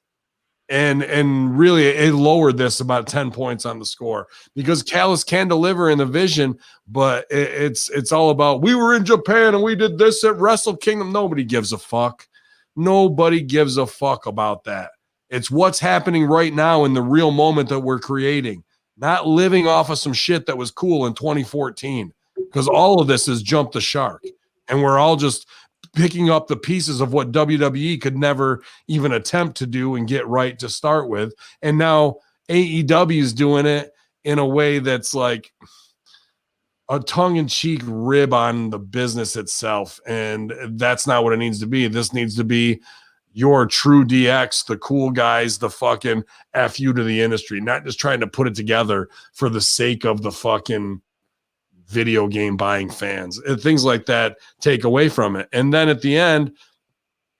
And really, it lowered this about 10 points on the score, because Callis can deliver in the vision, but it's all about, we were in Japan and we did this at Wrestle Kingdom. Nobody gives a fuck. Nobody gives a fuck about that. It's what's happening right now in the real moment that we're creating, not living off of some shit that was cool in 2014, because all of this has jumped the shark, and we're all just picking up the pieces of what WWE could never even attempt to do and get right to start with. And now AEW is doing it in a way that's like a tongue-in-cheek rib on the business itself. And that's not what it needs to be. This needs to be your true DX, the cool guys, the fucking F you to the industry, not just trying to put it together for the sake of the fucking video game buying fans. And things like that take away from it. And then at the end,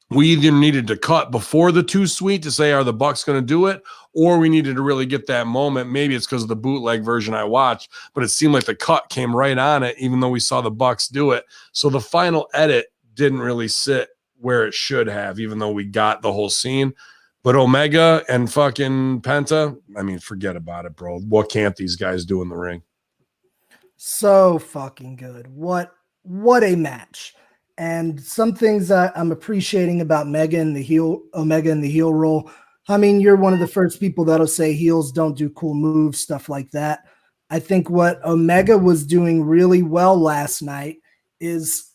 we either needed to cut before the Too Sweet to say, are the Bucks going to do it? Or we needed to really get that moment. Maybe it's because of the bootleg version I watched, but it seemed like the cut came right on it, even though we saw the Bucks do it. So the final edit didn't really sit where it should have, even though we got the whole scene. But Omega and fucking Penta, I mean, forget about it, bro. What can't these guys do in the ring? So fucking good. What a match. And some things that I'm appreciating about Omega in the heel role. I mean, you're one of the first people that'll say heels don't do cool moves, stuff like that. I think what Omega was doing really well last night is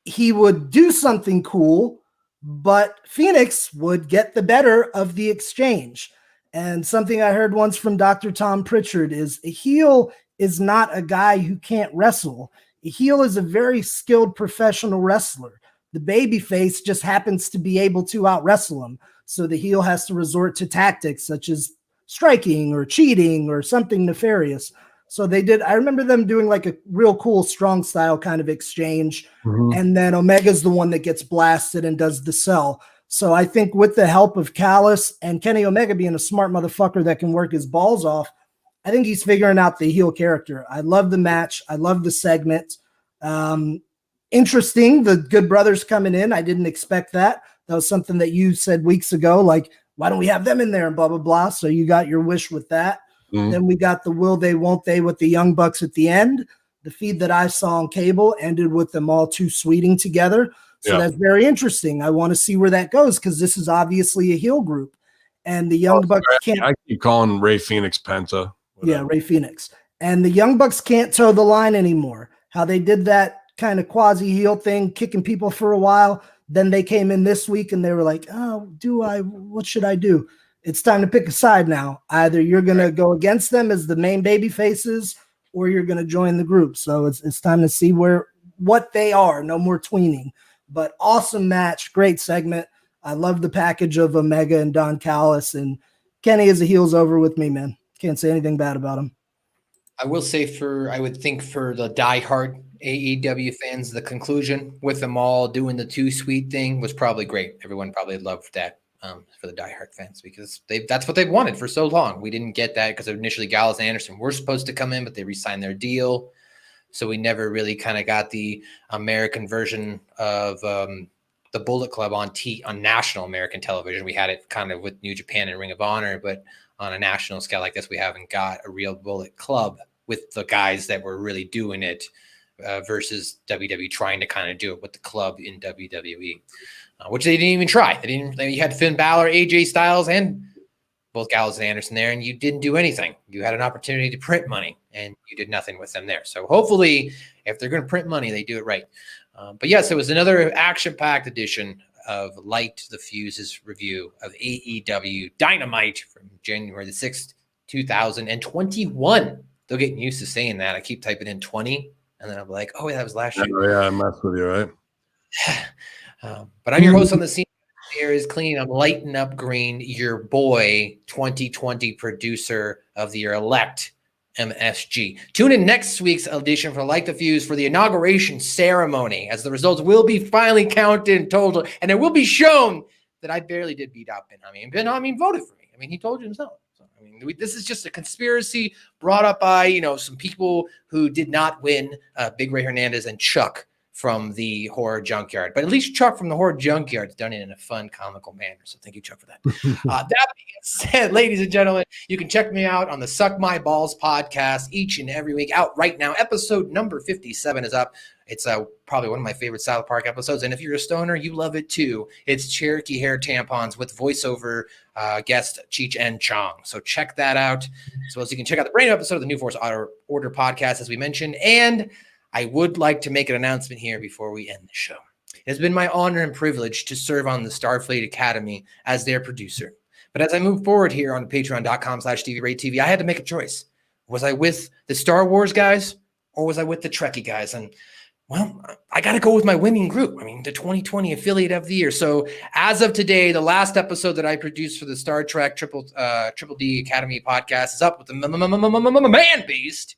he would do something cool, but Phoenix would get the better of the exchange. And something I heard once from Dr. Tom Pritchard is a heel is not a guy who can't wrestle. A heel is a very skilled professional wrestler. The babyface just happens to be able to out-wrestle him. So the heel has to resort to tactics such as striking or cheating or something nefarious. So they did. I remember them doing like a real cool strong style kind of exchange. Mm-hmm. And then Omega's the one that gets blasted and does the sell. So I think with the help of Callis and Kenny Omega being a smart motherfucker that can work his balls off, I think he's figuring out the heel character. I love the match. I love the segment. Interesting. The Good Brothers coming in. I didn't expect that. That was something that you said weeks ago, like, why don't we have them in there and blah, blah, blah. So you got your wish with that. Mm-hmm. Then we got the will they, won't they with the Young Bucks at the end. The feed that I saw on cable ended with them all Too Sweeting together. So that's very interesting. I want to see where that goes because this is obviously a heel group. And the Young Bucks can't. I keep calling Ray Phoenix Penta. Whatever. Yeah, Ray Phoenix. And the Young Bucks can't toe the line anymore. How they did that kind of quasi-heel thing, kicking people for a while. Then they came in this week and they were like, oh, what should I do? it's time to pick a side now. Either you're going to go against them as the main baby faces, or you're going to join the group. So it's time to see what they are. No more tweening. But awesome match, great segment. I love the package of Omega and Don Callis, and Kenny is a heels over with me, man. Can't say anything bad about him. I will say I would think for the diehard AEW fans, the conclusion with them all doing the too sweet thing was probably great. Everyone probably loved that for the diehard fans, because that's what they've wanted for so long. We didn't get that because initially Gallows and Anderson were supposed to come in, but they re-signed their deal. So we never really kind of got the American version of the Bullet Club on national American television. We had it kind of with New Japan and Ring of Honor, but on a national scale like this, we haven't got a real Bullet Club with the guys that were really doing it versus WWE trying to kind of do it with the club in WWE, which they didn't even try. You had Finn Balor, AJ Styles, and both Gallows and Anderson there, and you didn't do anything. You had an opportunity to print money, and you did nothing with them there. So hopefully, if they're going to print money, they do it right. But yes, it was another action-packed edition of Light the Fuse's review of AEW Dynamite from January the 6th, 2021. Still getting used to saying that. I keep typing in 20, and then I'm like, oh, yeah, that was last year. Oh, yeah, I messed with you, right? But I'm your host on the scene. Here is clean. I'm lighting up green, your boy, 2020 producer of the year elect, MSG. Tune in next week's edition for Like the Fuse for the inauguration ceremony, as the results will be finally counted and totaled, and it will be shown that I barely did beat out Ben Hamin. Ben Hamin voted for me. I mean, he told you himself. So, I mean, this is just a conspiracy brought up by, some people who did not win, Big Ray Hernandez and Chuck from the Horror Junkyard. But at least Chuck from the Horror Junkyard has done it in a fun, comical manner. So thank you, Chuck, for that. That being said, ladies and gentlemen, you can check me out on the Suck My Balls podcast each and every week. Out right now. Episode number 57 is up. It's probably one of my favorite South Park episodes. And if you're a stoner, you love it too. It's Cherokee hair tampons with voiceover guest Cheech and Chong. So check that out. As well as you can check out the brand new episode of the New Force Order podcast, as we mentioned. And I would like to make an announcement here before we end the show. It has been my honor and privilege to serve on the Starfleet Academy as their producer. But as I move forward here on patreon.com/TVRateTV, I had to make a choice. Was I with the Star Wars guys or was I with the Trekkie guys? And, well, I got to go with my winning group. I mean, the 2020 Affiliate of the Year. So as of today, the last episode that I produced for the Star Trek Triple D Academy podcast is up with the Man Beast.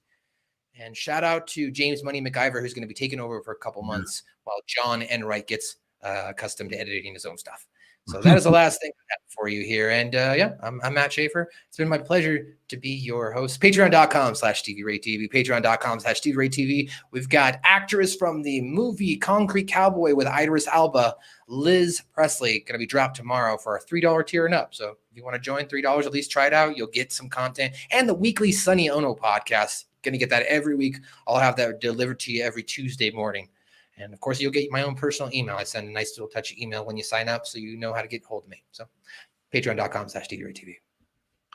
And shout out to James Money McIver, who's going to be taking over for a couple months while John Enright gets accustomed to editing his own stuff. So that is the last thing I have for you here. And I'm Matt Schaefer. It's been my pleasure to be your host. Patreon.com/TVRateTV. Patreon.com/TVRateTV. We've got actress from the movie Concrete Cowboy with Idris Elba, Liz Presley, going to be dropped tomorrow for a $3 tier and up. So if you want to join $3, at least try it out. You'll get some content. And the weekly Sonny Ono podcast. Going to get that every week. I'll have that delivered to you every Tuesday morning. And of course, you'll get my own personal email. I send a nice little touchy email when you sign up so you know how to get hold of me. So patreon.com/TVRateTV.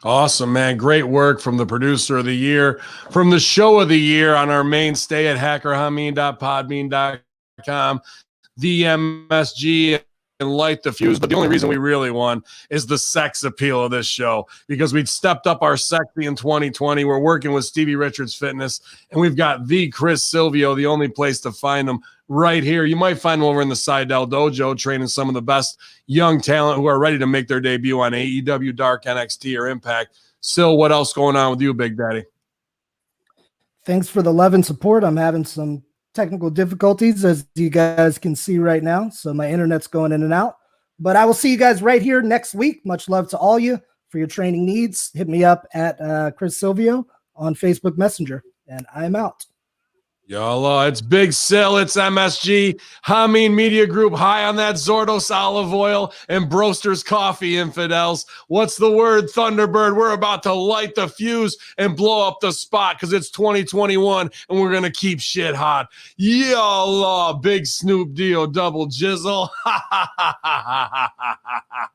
Awesome, man. Great work from the producer of the year, from the show of the year on our mainstay at hackerhamin.podbean.com, the MSG, and Light the Fuse. But the only reason we really won is the sex appeal of this show, because we've stepped up our sexy in 2020. We're working with Stevie Richards Fitness, and we've got the Chris Silvio, the only place to find them, right here. You might find them over in the Seidel Dojo, training some of the best young talent who are ready to make their debut on AEW, Dark, NXT, or Impact. Sil, what else going on with you, Big Daddy? Thanks for the love and support. I'm having some technical difficulties, as you guys can see right now. So my internet's going in and out. But I will see you guys right here next week. Much love to all you for your training needs. Hit me up at Chris Silvio on Facebook Messenger. And I'm out. Y'all, it's Big Sil, it's MSG, Hamin Media Group, high on that Zordos olive oil and Broster's coffee, infidels. What's the word, Thunderbird? We're about to light the fuse and blow up the spot because it's 2021 and we're going to keep shit hot. Y'all, big Snoop Dio, double jizzle.